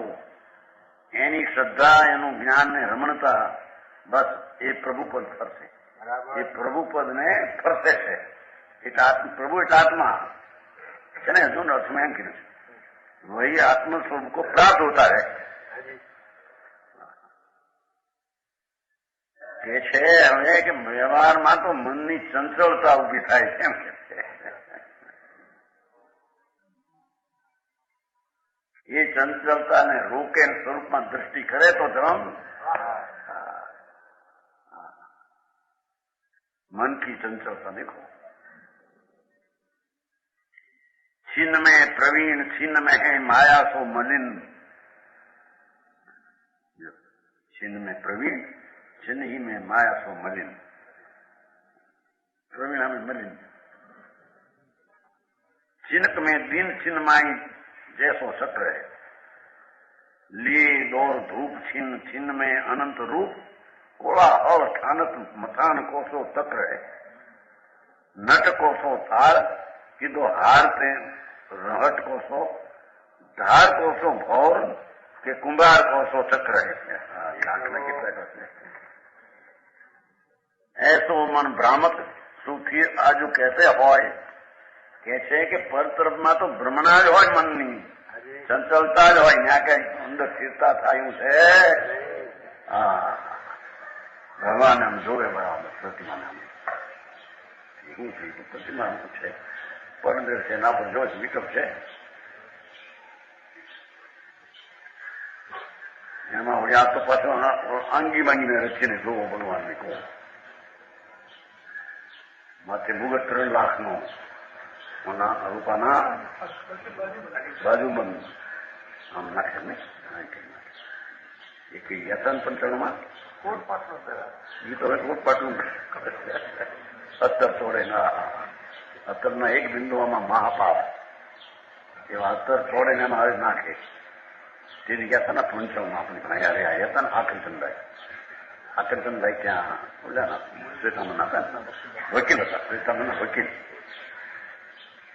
એની શ્રદ્ધા, એનું જ્ઞાન ને રમણતા, બસ એ પ્રભુપદ ફરશે. એ પ્રભુપદ ને ફરશે છે. પ્રભુ એટલે આત્મા છે ને. હજુ અર્થમાં એમ કીધું वही आत्म स्वरूप को प्राप्त होता है. એ છે હવે કે વ્યવહારમાં તો મનની ચંચળતા ઉભી થાય છે. એમ કે એ ચંચળતાને રોકે સ્વરૂપમાં દ્રષ્ટિ કરે તો ધર્મ मन की चंचलता देखो. छिन्न में प्रवीण, छिन्न में है माया सो मलिन. छिन्न में प्रवीण, छिन्न ही में माया सो मलिन. प्रवीण हमें मलिन. चिन्क में दिन चिन्हमाई जैसो सट है. लिए दौर धूप छिन्न, छिन्न में अनंत रूप. कोलाहल ठानत मथान कोसो तक्र है. नट कोसो थाल कीधो हार ते रहट कोसो धार कोसो भौर के कुंभार कोसो चक्र है. ऐसो मन भ्रामक सुखी आजू कहते होय કે છે કે પર તરફમાં તો ભ્રમણા જ હોય, મનની ચંચલતા જ હોય. ત્યાં કઈ અંદર સ્થિરતા થાયું છે? હા, ભગવાન આમ જોવે બરાબર પ્રતિમા શું છે? પ્રતિમા છે, પરદર છે, એના પર જો વિકલ્પ છે. એમાં વળી આ તો પાછો આંગી બાંગીને રચીને જોવો ભગવાનને કહો. માથે મુગટ 3 લાખનો રૂપાના બાજુબંધ આમ નાખે ને. એક યતન પંચાણમાં એ તો કોટ પાટલું અત્તર છોડે ના. અત્તરના એક બિંદુમાં મહાપાપ એવા અત્તર છોડે ને એમાં હવે નાખે. તેની યતન પંચાણમાં આપણે પણ યારે આ યતન આકર્ષણભાઈ ત્યાં ઓલા શ્વેતામાં નાખા વકીલ હતા. શ્વેતામાં વકીલ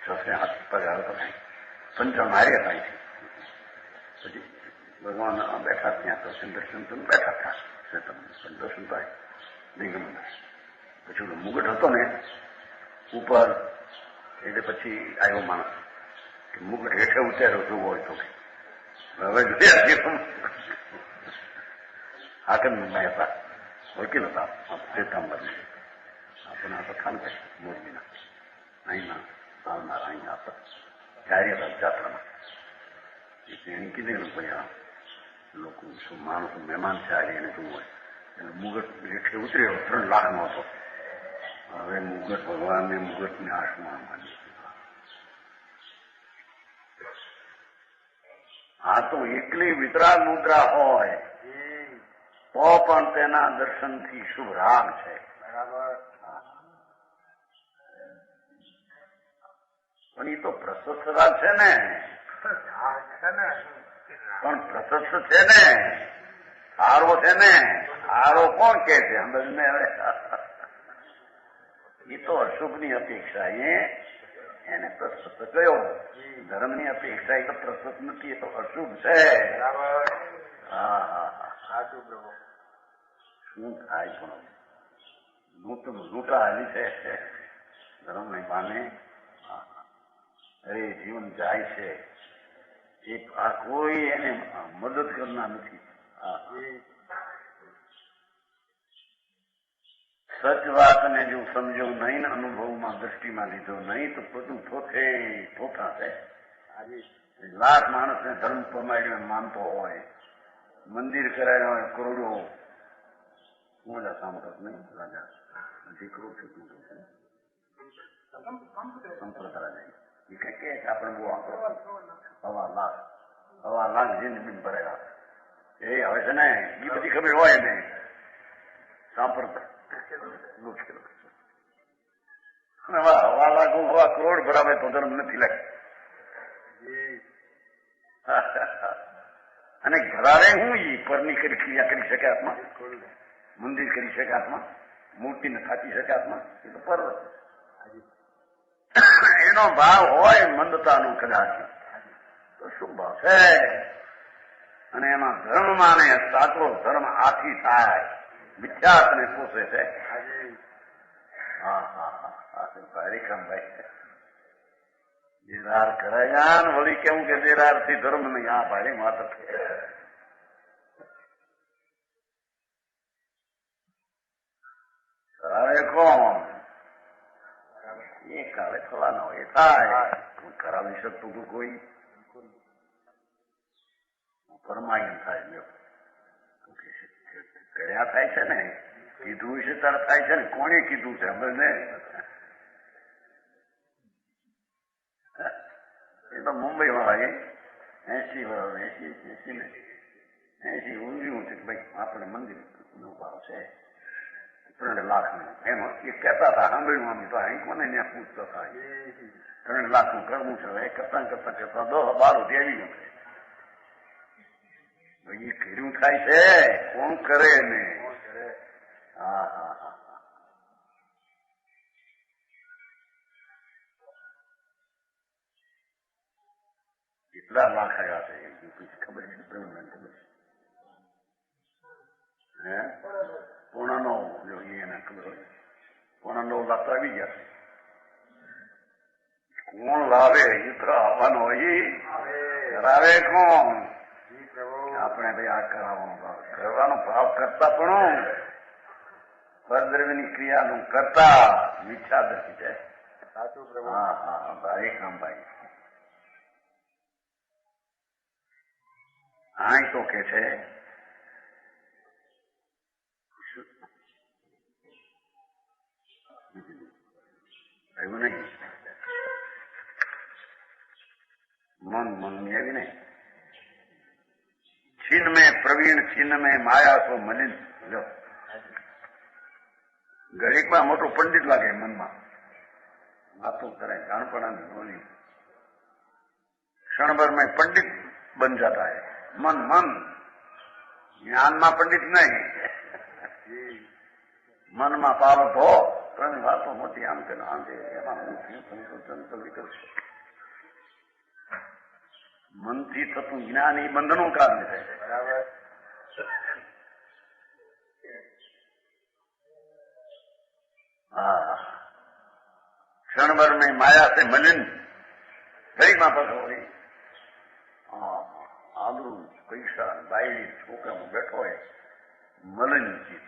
હાથ પગાર હતો. 55 હારે હતા. પછી ભગવાન બેઠા ત્યાં દર્શન બેઠા હતા. દર્શન થાય નિગમ પછી મુગટ હતો ને ઉપર, એટલે પછી આવ્યો માણસ કે મુગટ હેઠે ઉતાર્યો જોવો હોય તો હવે હાકમ હતા, વકીલ હતા શ્વેતાંબર, આપણને આ તો ખાન મોરબીના અહીંના આવનાર અહીંયા હતા કાર્યરત જાત્રામાં. એને કીધેલું ભાઈ આ લોકો શું માણસો મહેમાન છે આજે એને શું હોય એટલે મુગટ હેઠે ઉતર્યો 3 લાખનો હતો. હવે મુગટ ભગવાનને મુગટને આસમાન માની. આ તો એકલી વિતરાગ મુદ્રા હોય તો પણ તેના દર્શનથી શુભ રાગ છે. પણ એ તો પ્રશસ્ત રાગ છે ને, પણ પ્રશસ્ત છે ને, સારો છે ને. સારો કોણ કે છે સમજને? હવે એ તો અશુભની અપેક્ષા એને પ્રશસ્ત કયો. ધર્મની અપેક્ષા એ તો પ્રશસ્ત નથી, એ તો અશુભ છે. હા હા હા, શું થાય પણ લૂંટા હાલી છે ધર્મને માને. અરે જીવન જાય છે, આ કોઈ એને મદદ કરનાર નથી. સચ વાતને જો સમજો નહીં ને અનુભવમાં દ્રષ્ટિમાં લીધો નહીં તો બધું થોથા છે. 1 લાખ માણસને ધર્મ પમાડ્યો માનતો હોય, મંદિર કરાયો હોય કરોડો, મોજા સાંભળત નહીં રાજા દીકરો છે સંપ્રદાય નહીં એ કઈ કે આપણે બહુ આંકડો 1.5 લાખ જિંદગી ભરેલા એ હવે છે ને એ બધી ખબર હોય ને સાંભળતા 1.5 લાખ 1.5 કરોડ ભરાવે તો ધર્મ નથી લાગે. અને ઘરાવે હું ઈ પરની ક્રિયા કરી શકે આત્મા, મંદિર કરી શકે આત્મા, મૂર્તિને થાકી શકે આત્મા, એ તો પર એનો ભાવ હોય મંદતાનો કદાચ તો શું ભાવ છે? અને એમાં ધર્મ માને સાચો ધર્મ આથી થાય, મિથ્યાત્વને પોષે છે. હા હા હા, હરિકામભાઈ દેરાર કરાયા ને વળી કેવું કે દેરાર થી ધર્મ નહીં. આ ભાઈ માત્ર કરાવે કોણ? એ કાળે થવાનો એ થાય, કરાવી શકતું તું કોઈ પરમાયન થાય. કર્યા થાય છે ને, કીધું વિશે તાર થાય છે ને. કોણે કીધું છે ને? એ તો મુંબઈ વાળા 80 ઊંઘ્યું છે કે ભાઈ આપણે મંદિર નો ભાવ છે 3 લાખનું. એમ એ કહેતા હતા સાંભળ્યું અમે તો અહીં કોને ત્યાં પૂછતા હતા 3 લાખનું કરવું છે. એ કરતા 10-12 દેવી છે. એ કર્યું થાય છે, કોણ કરે ને? હા હા હા, કેટલા લાખ આવ્યા છે ખબર છે? ખબર છે? 9.9 જોઈએ એને ખબર હોય. 9.9 લાખ તો આવી ગયા છે. કોણ લાવે? એ તો આવવાનો હોય. કરાવે કોણ? આપણે ભાઈ આ કરવાનો ભાવ કરતા પણ પરદ્રવ્યની ક્રિયાનું કરતા મિથ્યા દ્રષ્ટિ છે. હા હા ભાઈ કામભાઈ આ તો કે છે એવું નહીં, મન એવી નહીં. छिन में प्रवीण छिन में माया सो मलिन. लो ઘડીકમાં મોટો પંડિત લાગે, મનમાં વાતો કરે, જાણપણાની બોલી, क्षणभर में पंडित बन जाता है. मन જ્ઞાનમાં પંડિત નહીં, મનમાં પાવત હો તો એની વાતો મોટી આમ કે આમ છે. એમાં હું થયું વિકલ્પ મનથી થતું જ્ઞાન એ બંધનું કારણ છે. બરાબર. क्षण भर में माया से मलिन घડીમાં પાછો વળી આબરૂ પૈસા બાયડી છોકરામાં બેઠો હોય મલિન ચિત્ત,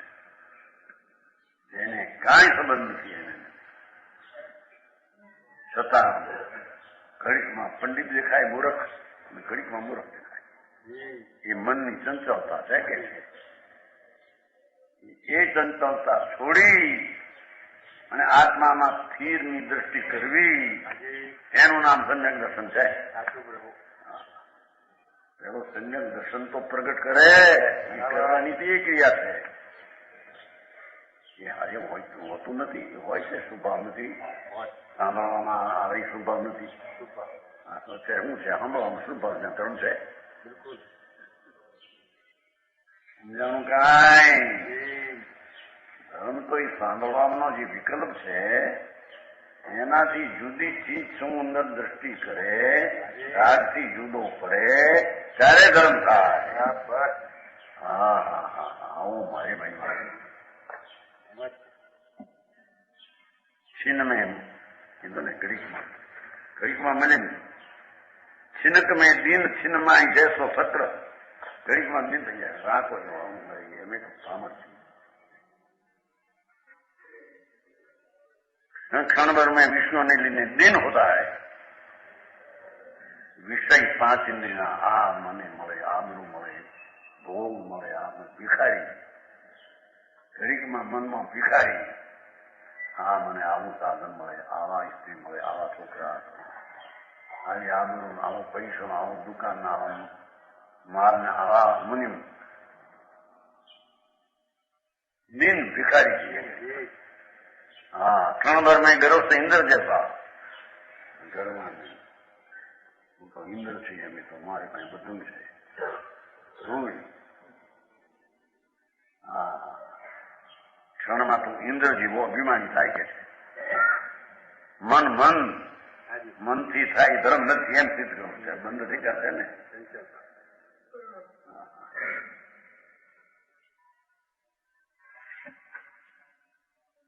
એને કાંઈ સંબંધ નથી. એને છતાં ઘડીકમાં પંડિત દેખાય મૂર્ખ, અને ઘડીકમાં મૂર્ખ દેખાય. એ મનની ચંચળતા છે કે છે. એ ચંચળતા છોડી અને આત્મામાં સ્થિરની દ્રષ્ટિ કરવી, એનું નામ સમ્યક દર્શન છે. પેલો સમ્યક દર્શન તો પ્રગટ કરે, એ કરવાની તે ક્રિયા છે. એ હારે હોતું નથી, એ હોય છે સ્વભાવ નથી, સાંભળવામાં આવે સ્વભાવ નથી. આ તો છે શું છે, સાંભળવામાં સ્વભાવ છે, ધર્મ છે. સમજાણું કાંઈ? ધર્મ તો એ સાંભળવાનો જે વિકલ્પ છે એનાથી જુદી ચીજ શું અંદર દ્રષ્ટિ કરે, રાગથી જુદો પડે ત્યારે ધર્મ થાય. હા હા હા આવું મારે ભાઈ छिन में કીધું ને ઘડીકમાં મને छिनक में दिन छिन माई जैसो सत्र, ઘડીકમાં દિન થઈ જાય. રાખો જો આવું ભાઈ એમ તો સામર્થ્ય. क्षण भर में विष्णु ने लीने दिन होता है. विषय 5 इंद्रिया आ મને મળે, આબરૂ મળે, ભોગ મળે, આ ભિખારી ઘડીકમાં મનમાં ભિખારી. હા મને આવું સાધન મળે, આવા સ્ત્રી મળે, આવા છોકરા, આવી આબરૂ, આવો પૈસો, આવું દુકાન, આવા મારને, આવા મુનિમ. दिन भिखारी चाहिए. हाँ क्षण भर में गर्व से इंद्र जैसा. गर्व नहीं, હું તો ઇન્દ્ર છીએ, અમે તો મારે પાસે બધું છે. હા ક્ષણમાં તું ઇન્દ્ર જેવો અભિમાની થાય કે છે. મનથી થાય ધર્મ નથી એમ સિદ્ધ કરવું છે. બંધ થઈ જશે ને.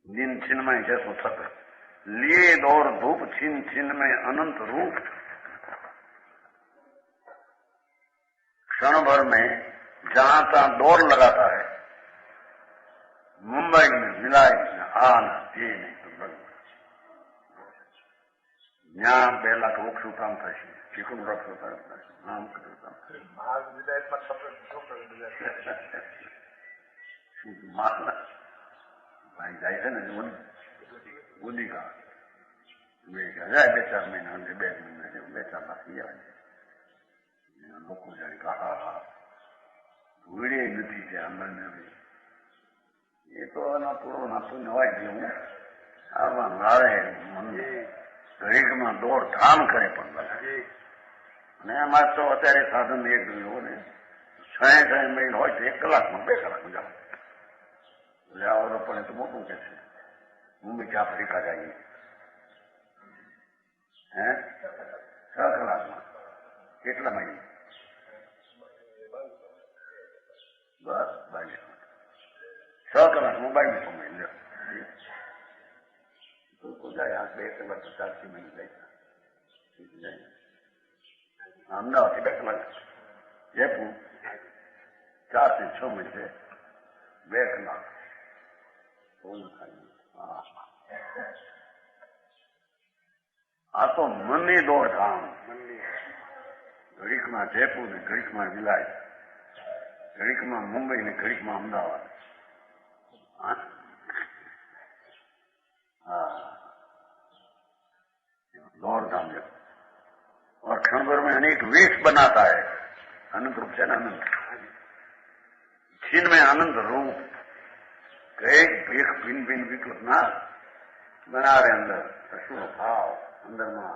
दिन छिन्मय जैसो छत्र, लिए दौर धूप छिन छिन में अनंत रूप. क्षण भर में जहां तहां दौड़ लगाता है. मुंबई में मिलाई आन ये नहीं तो જ્યાં 2 લાખ વૃક્ષ કામ થશે, ચીકણું વૃક્ષ નામ ભાઈ જાય છે ને ઉદિકા 2-4 મહિના 2 મહિના 2-4 લાખ ગયા. લોકો જાય કે હા ભૂડે નથી ત્યાં અંદર. એ તો એના પૂરો નાસ્તો નવાય જેવું આવા નાળે મન ઘડીકમાં દોડધામ કરે. પણ અને એમાં તો અત્યારે સાધન એક જોયું ને 6 મહિલ હોય તો 1 કલાકમાં 2 કલાક જાવ. આવડો પડે તો મોટું કે છે. મુંબઈ કે આફ્રિકા જઈએ 6 કલાકમાં કેટલા મહિને? બસ 6 કલાક મોબાઈલ સમય લે તો જાય. આ 2 કલાક 4 મહિને જાય. અમદાવાદ 2 કલાક, જયપુર 4 થી 6 મહિને 2 કલાક. આ તો મનની દોડધામ. ઘડીકમાં જયપુર ને ઘડીકમાં વિલાય, ઘડીકમાં મુંબઈ ને ઘડીકમાં અમદાવાદ. दौड़धाम जब और क्षण भर में अनेक वेश बनाता है. अनंत रूप से अनंत छीन में आनंद रूप एक भिन्न भिन्न विकल्प ना बनावे. अंदर શું ભાવ અંદરમાં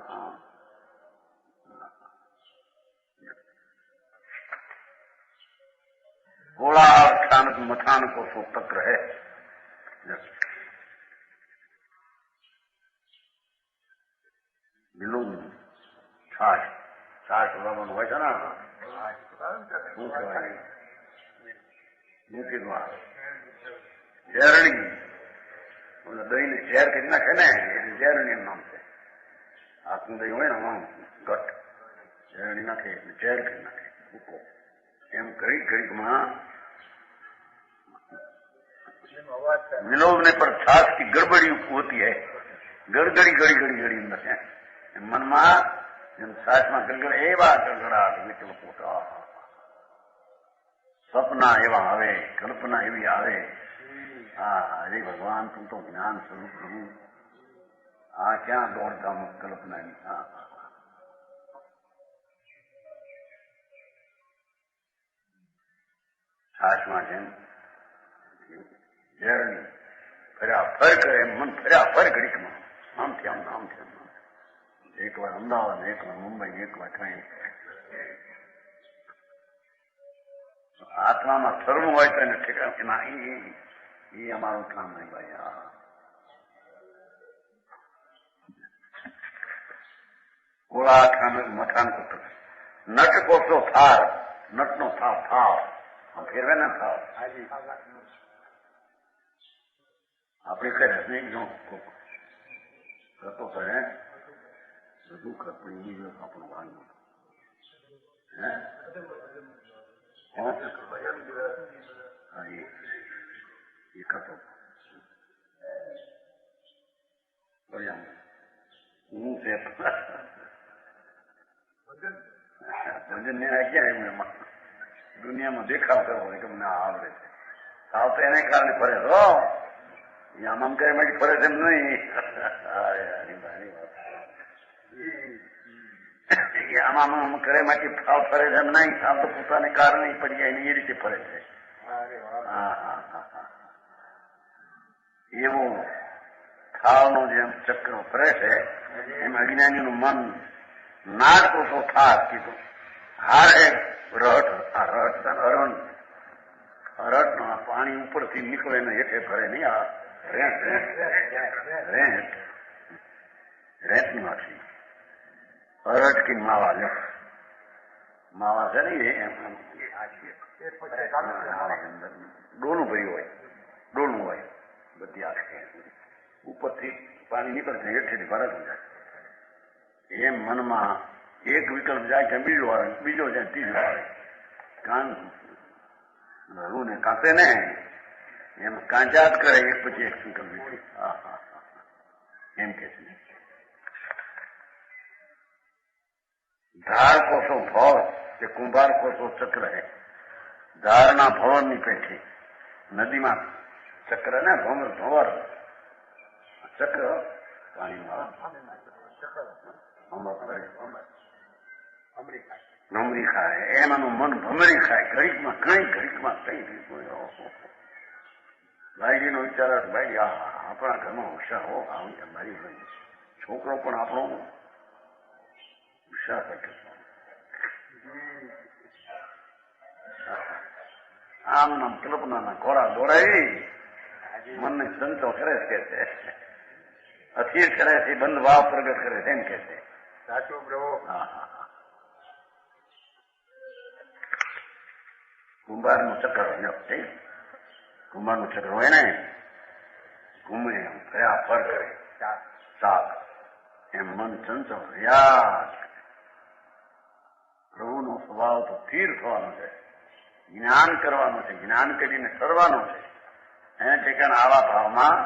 गोला स्थानक मथान को सो तक्र है. બિલુન છાશ લાવવાનું હોય છે ને, શું કહેવાય મૂકી દ્વાર ઝેરણી દહીં ને ઝેર કરી નાખે ને એટલે ઝેરણી એમ નામ છે. હાથનું દહીં હોય ને આમ ઘટ ઝેરણી નાખે એટલે ઝેર કરી નાખે ભૂકો. એમ ઘડીકમાં विलोभ ने पर छाछ की गड़बड़ी होती है. गड़गड़ी घड़ी घड़ी घड़ी મનમાં જેમ છાછમાં ગડગડ એવા ગડગડાટ વિચલો પોતા સપના એવા આવે, કલ્પના એવી આવે. હા હરે ભગવાન તું તો જ્ઞાન સ્વરૂપ પ્રભુ, આ ક્યાં દોડધામ કલ્પનાની. હા છાછમાં જેમ ઝેરણી ફર્યા ફર કરે મન ફર્યા ફર ઘડીકમાં આમથી આમ આમથી આમ. એક વાર અમદાવાદ, એક વાર મુંબઈ, એક વાર ટ્રેન. આત્મામાં ફરવું હોય તો એને ઠેકાણ ના, એ અમારું કામ નહીં ભાઈ. ગોળા મથાન કરતો નટ કોસો થાર, નટનો થાવ થાવ ફેરવે ને થાવ. આપણી કઈ સ્નેહ જો કરતો કરે બધું કરતું આપણું ભાગ્યું. એ કરતો હું છે ભજન ને ક્યાં એમ દુનિયામાં દેખાવ કરવો હોય કે મને આવડે છે. સાવ તો એને કારણે ફરે તો આમ કરે માટે ફરે છે એમ નહીં. આમ કરે માટે ભાવ ફરે છે એમ નહીં. આમ તો પોતાને કારણે પડી જાય એ રીતે ફરે છે. એવું થાવનો જેમ ચક્ર ફરે છે એમ અજ્ઞાનીનું મન નાટ તો થાર કીધું. હારે રટ, આ રટ અરણ, રટ નો પાણી ઉપરથી નીકળે ને હેઠે ફરે નહીં. આ રેટ રેટ રેત માંથી અરટ કી માવા લે માવા છે ને ડોલું ભર્યું હોય, ડોલું હોય બધી આખે ઉપરથી પાણી નીકળે છે હેઠેથી ભરત જાય. એમ મનમાં એક વિકલ્પ જાય છે બીજો આવે, બીજો જાય ત્રીજો આવે. કાન રૂ ને કાપે ને એમ કાંચા જ કરે એક પછી એક વિકલ્પ. એમ કે છે ધાર કોસો ભવ કે કુંભાર કોસો ચક્ર હે. ધારના ભવનની પેઠી નદીમાં ચક્ર ને ભવર ભવર ચક્ર પાણીમાં ભમરી ખાય. એમાંનું મન ભમરી ખાય ઘડીકમાં કઈ ઘડીકમાં કઈ ભાઈજીનો વિચાર ભાઈ આપણા ઘરમાં હોશિયાર હો આવી મારી છોકરો પણ આપણો હોશિયાર થતો. આમ નામ કલ્પનાના ઘોડા દોડાવી મનને સંતો કરે છે, અસ્થિર કરે છે, બંધ ભાવ પ્રગટ કરે છે એમ કે છે. સાચું પ્રભુ. કુંભારનું ચક્ર કુંભારનું ચક્ર હોય ને ઘૂમે ફર્યા ફર કરે શાક એમ મન ચંચળ યાદ. પ્રભુનો સ્વભાવ તો સ્થિર થવાનો છે, જ્ઞાન કરવાનું છે, જ્ઞાન કરીને કરવાનું છે. એને ઠેકાણે આવા ભાવમાં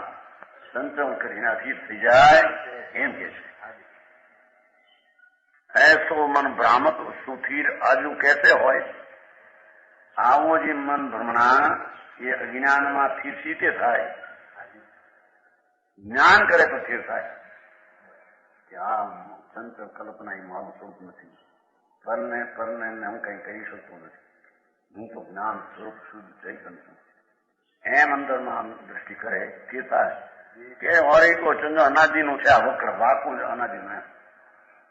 સંચળ કરીને અસ્થિર થઈ જાય એમ કે છે. ऐसो मन भ्रामक सुधीर આજુ कैसे હોય. આવો જે મન ભ્રમણા એ અજ્ઞાનમાંથી સીતે થાય, જ્ઞાન કરે તો સ્થિર થાય. કે આ સંચળ કલ્પના એ મારું સ્વરૂપ નથી, પરને હું કઈ કરી શકતો નથી, હું તો જ્ઞાન સ્વરૂપ શુદ્ધ ચૈતન છું. એમ અંદરમાં દ્રષ્ટિ કરે તે થાય કે હોરી કો ચંદ્ર અનાદિનું છે. આ વક્ર વાકું અનાદિનું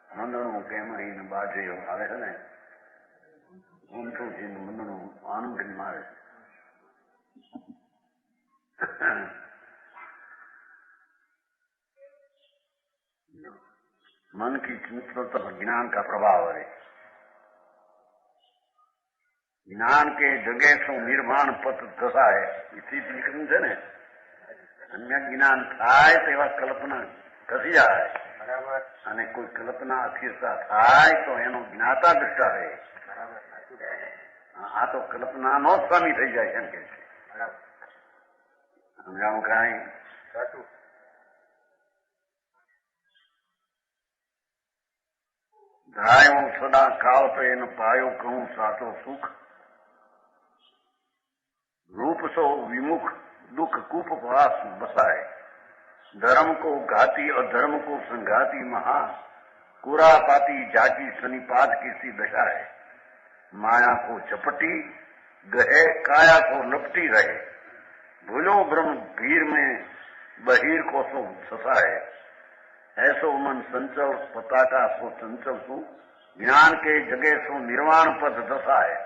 મંદણું કેમરીને બાજે આવે છે ને ઊંચું છે મંદણું આનંદ મારે. मन की चिंता तो ज्ञान का प्रभाव है. ज्ञान के जगह से निर्माण पथ दशा है. इसी लिखन है ने સમ્યક જ્ઞાન થાય તેવા કલ્પના ખસી જાય અને કોઈ કલ્પના અસ્થિરતા થાય તો એનો જ્ઞાતા દ્રષ્ટા રહે. આ તો કલ્પનાનો જ સ્વામી થઈ જાય એમ કે છે. સમજાવું કાંઈ? ધાયો સદા કાળ પેન પાયો કહું સાચો સુખ रूप सो विमुख दुख कूप वास बसाए धर्म को घाती और धर्म को संघाती महा कुरापाती जाकी सनिपात की सी दशा है माया को चपटी गहे काया को लपटी रहे भूलो ब्रह्म भीर में बहिर को सो ससा है ऐसो मन संचल पताका सो चंचल सु ज्ञान के जगह सो निर्वाण पद दशा है.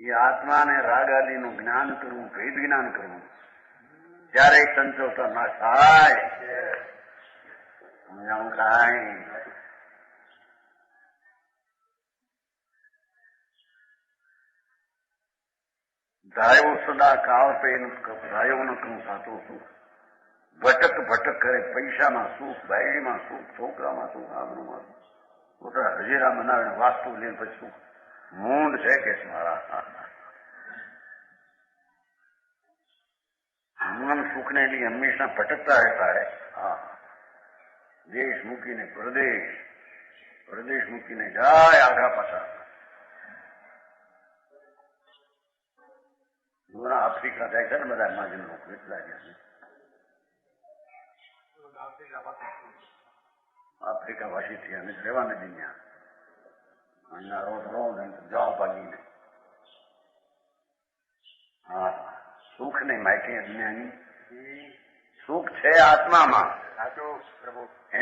ये आत्मा ने राग आदि નું જ્ઞાન કરવું, ભેદ જ્ઞાન કરવું, ત્યારે ચંચળતા ના થાય. સમજાવું કાંઈ? ધાયો સદા કાળ પેન ધાયો ન કહું સાચો સુખ ભટક ભટક કરે પૈસામાં સુખ, બાયડીમાં સુખ, છોકરામાં સુખ, આબરૂમાં સુખ, પોતા હજીરા બનાવીને વાસ્તુ લઈને પછી સુખ મૂંડ છે કે મારા મન સુખને लिए હંમેશા ભટકતા રહેતા है. દેશ મૂકીને પ્રદેશ, પ્રદેશ મૂકીને જાય આગા પાછા. આફ્રિકા જાય છે ને બધા માજન લોકો એટલા ગયા. આફ્રિકા વાસી થી અમે રહેવા નથી ત્યાં. અહીંયા રોજ રોજ જાઓ ભાગીને. હા, સુખ ને માયકે જ્ઞાની સુખ છે આત્મામાં,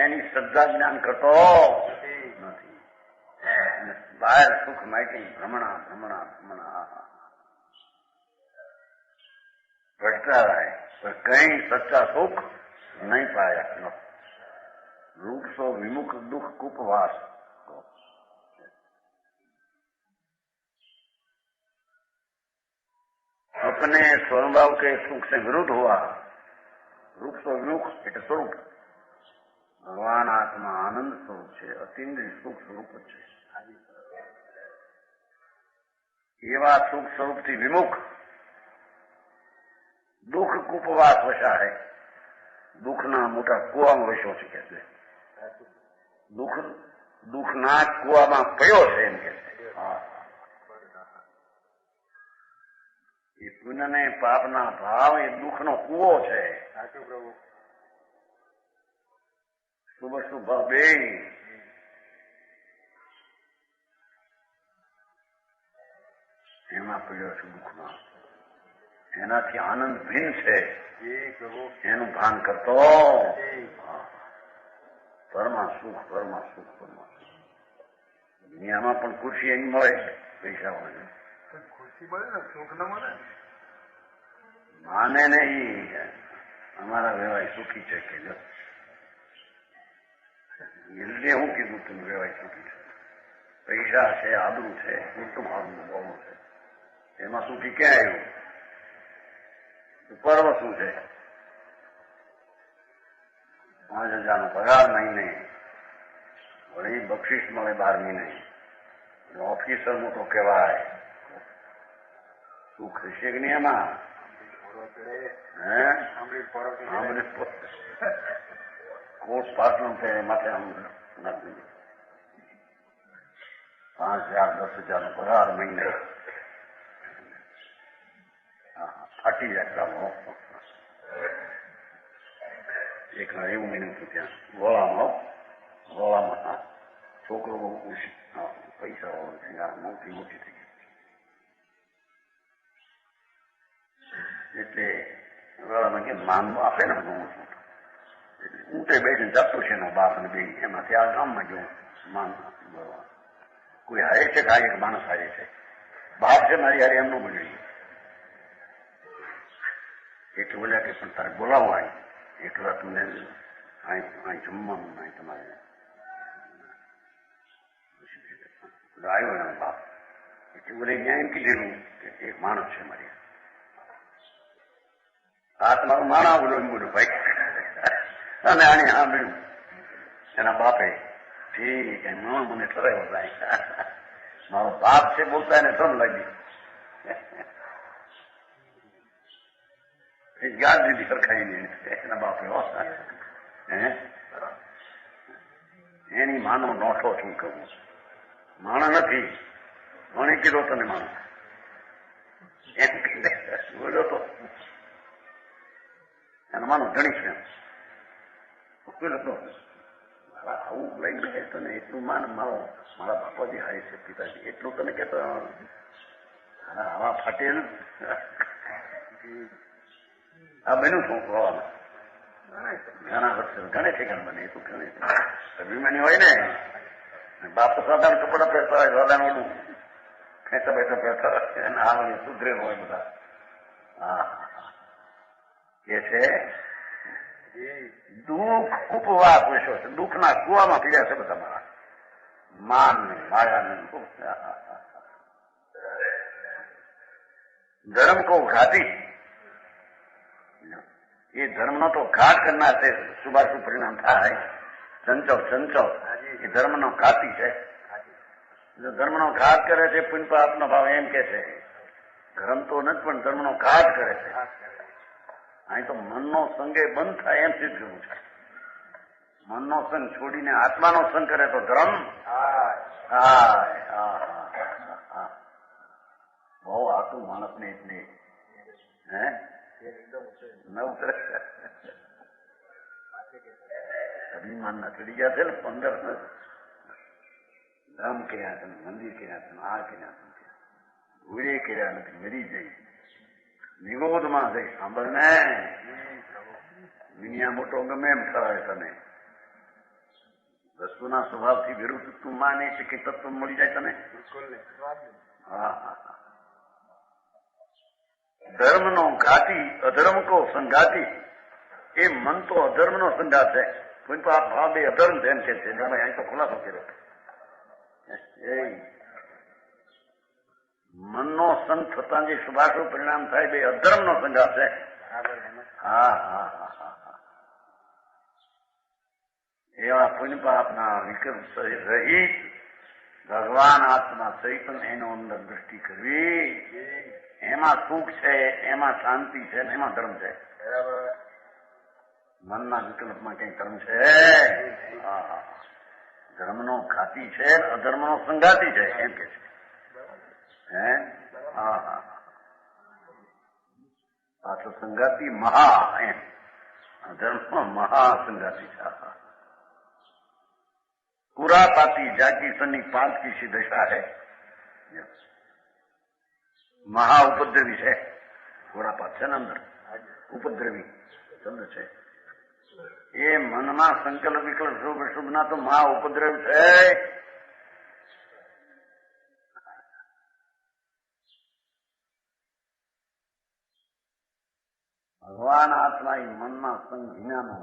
એની શ્રદ્ધા જ્ઞાન કરતો નથી. બહાર સુખ માયકે ભ્રમણા ભ્રમણા ભ્રમણા ભટતા રહે पर कहीं सच्चा सुख नहीं पाया. रूप सो विमुख दुख कुपवास अपने स्वभाव के सुख से विरुद्ध हुआ. रूप सो विमुख એટલે સ્વરૂપ. ભગવાન આત્મા આનંદ સ્વરૂપ છે, અતિન્દ્રિય સુખ સ્વરૂપ છે. એવા સુખ સ્વરૂપથી વિમુખ દુઃખ કુપવાસ વશા હે. દુઃખના મોટા કુવામાં વસ્યો છે કે છે. દુઃખના કુવામાં પડ્યો છે એમ કે છે. એ પુણ્ય ને પાપના ભાવ એ દુઃખનો કુવો છે. શુભ શુભ બે એમાં પડ્યો છે. દુઃખમાં એનાથી આનંદ ભિન્ન છે. એનું ભાન કરતો પરમા સુખ પરમા સુખ પરમા સુખ. દુનિયામાં પણ ખુશી એની મળે, પૈસા મળે, ખુશી મળે ને, સુખ ન મળે. માને નહીં અમારા વ્યવહાર સુખી છે કે જો એટલે હું કીધું તું વ્યવહાર સુખી છે. પૈસા છે, આબરૂ છે, કુટુંબ આબરૂ બહુ છે, એમાં સુખી ક્યાં આવ્યું? પર્વ શું છે? 5,000 પગાર મહિને, વળી બક્ષિસ મળે 12 મહિને, ઓફિસર મોટો કહેવાય. સુખ હશે કે નહીં એમાં? કોર્સ પાસનું છે માથે 5,000 10,000 પગાર મહિને ફાટી જાય. એક એવું મહિનું હતું ત્યાં ગોળામાં છોકરો બહુ પૈસા હોય, મોટી મોટી થઈ ગઈ. એટલે ગોળામાં કે માન આપે ને બધું ઊંટે બેઠીને જતો છે એનો બાપ ને બે, એમાંથી આ ગામમાં ગયો માન ભરવા. કોઈ હારે છે કે એક માણસ હારે છે, બાપ છે મારી હારે એમનું બન્યું. એટલે બોલ્યા કે પણ તારે બોલાવો અહીં, એકલા તમને અહીં જમવાનું નહીં તમારે. આવ્યો એનો બાપ. એટલે બોલે ત્યાં એમ કીધેલું કે એક માણસ છે મારી, આત્માનું માણા બોલ્યું ભાઈ. અને આને સાંભળ્યું એના બાપે, ઠીક મને ઠરાયો ભાઈ, મારો બાપ છે બોલતા એને શરમ લાગી. યાદ દીધી સરખાઈ એના બાપે. એની માનો નોઠો શું કહું, માણા નથી, મને કીધો તને માણસ એમ બોલ્યો તો એના માનો ધણી છે. આવું લઈ ગયે તને એટલું માન, મારા બાપાજી હાય છે, પિતાજી એટલું તને કેતો આવા ફાટેલ આ બન્યું શું ખોવામાં ઘણા વર્ષ ઘણે ઠેકાણ બને. એ તો ઘણે અભિમાની હોય ને, બાપ તો સાધારણ કપડા પહેરતા હોય, સાધારણ ઓલું ખેંચા બેઠા પહેરતા હોય, અને આ વળી સુધરેલું હોય બધા. હા કે છે દુઃખ ઉપવા પૂછો છે, દુઃખના કુવામાં પીડ્યા છે બધા મારા માન ને માયા ને. ધર્મ કો ઘાતી, એ ધર્મનો તો ઘાત કરનાર છે, શુભાશુભ પરિણામ થાય. ચંચળ એ ધર્મનો ઘાતી છે. ધર્મનો ઘાત કરે છે પુણ્ય પાપનો ભાવ એમ કે છે. ધર્મ તો નથી પણ ધર્મનો ઘાત કરે છે. અહીં તો મનનો સંગે બંધ થાય એમ સિદ્ધ કરવું છે. મનનો સંગ છોડીને આત્માનો સંગ કરે તો ધર્મ બહુ આટલું માણસને એટલે અભિમાન ના ચડી ગયા છે ને 15 ધામ કર્યા છે, મંદિર કર્યા છે, આ કર્યા છે, ગુરે કર્યા નથી, મરી જઈ નિગોદમાં જઈ સાંભળ ને. દુનિયા મોટો ગમે એમ થવાય તને, વસ્તુના સ્વભાવથી વિરુદ્ધ તું માને છે કે તત્વ મળી જાય તને. ધર્મનો ઘાતી અધર્મ કો સંઘાતી, એ મન તો અધર્મનો સંઘાત છે. કોઈ તો આ ભાવ બે અધર્મ છે એમ કે છે. અહીં તો ખુલાસો કર્યો. મનનો સંગ થતા જે શુભાશુભ પરિણામ થાય બે અધર્મનો સંઘાત છે. એવા પુણ્ય પાપના વિકલ્પ રહિત ભગવાન આત્મા ચૈતન એનો અંદર દ્રષ્ટિ કરવી, એમાં સુખ છે, એમાં શાંતિ છે, એમાં ધર્મ છે. મનના વિકલ્પમાં કઈ ધર્મ છે? ધર્મનો ઘાતી છે, અધર્મનો સંઘાતી છે એમ કે છે. પાછો સંઘાતી મહા એમ, ધર્મ મહાસંઘાતી છે. कुरापाती जाकी सन्नी 5 की सी दशा है, महा उपद्रवी है. कुरापात છે ને અંદર ઉપદ્રવી શબ્દ છે. એ મનમાં સંકલ્પ વિકલ્પ શુભ શુભ ના તો મહા ઉપદ્રવ છે. ભગવાન આત્મા એ મનના સંગ વિનાનો,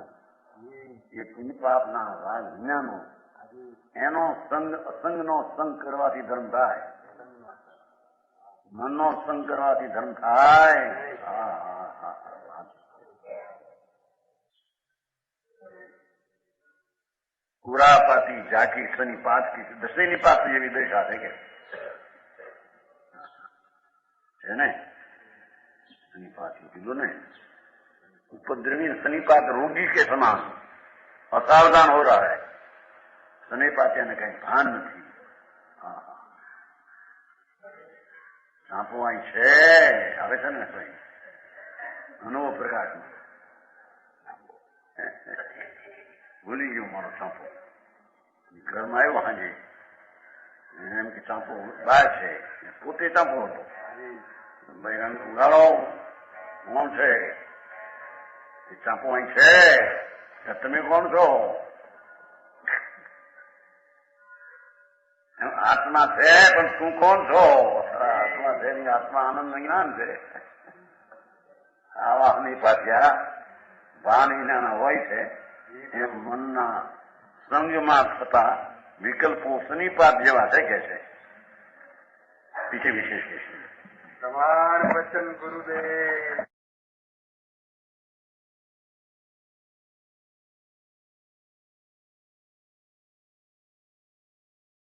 એ પુણ્ય પાપના રાગ વિનાનો, એનો સંગ અસંગનો સંગ કરવાથી ધર્મ થાય, મનનો સંગ કરવાથી ધર્મ થાય. કુરાપાતી જાકી શનિ 5 की દસેની પાપ જેવી દશા છે કે છે ને. શનિપાત કીધું ને, उपद्रवी शनिपात रोगी के समान असावधान हो रहा है. શનિપાત એને કઈ ભાન નથી. સાંપો અહીં છે, આવે છે ને કઈ અનુભવ પ્રકાશમાં ભૂલી ગયો મારો સાંપો. ઘરમાં આવ્યો હાજે એમ કે સાંપો બહાર છે, પોતે સાંપો હતો. ભાઈ ઉગાડો કોણ છે? ચાંપો અહીં છે, તમે કોણ છો? આત્મા છે પણ તું કોણ છો? આત્મા છે, આત્મા આનંદ જ્ઞાન છે. આવા ની પાછ્યા ભાન વિનાના હોય છે. એમ મનના સંગમાં થતા વિકલ્પો શનિપાત જેવા છે કે છે. પીછે વિશેષ તમાર વચન ગુરુદેવ.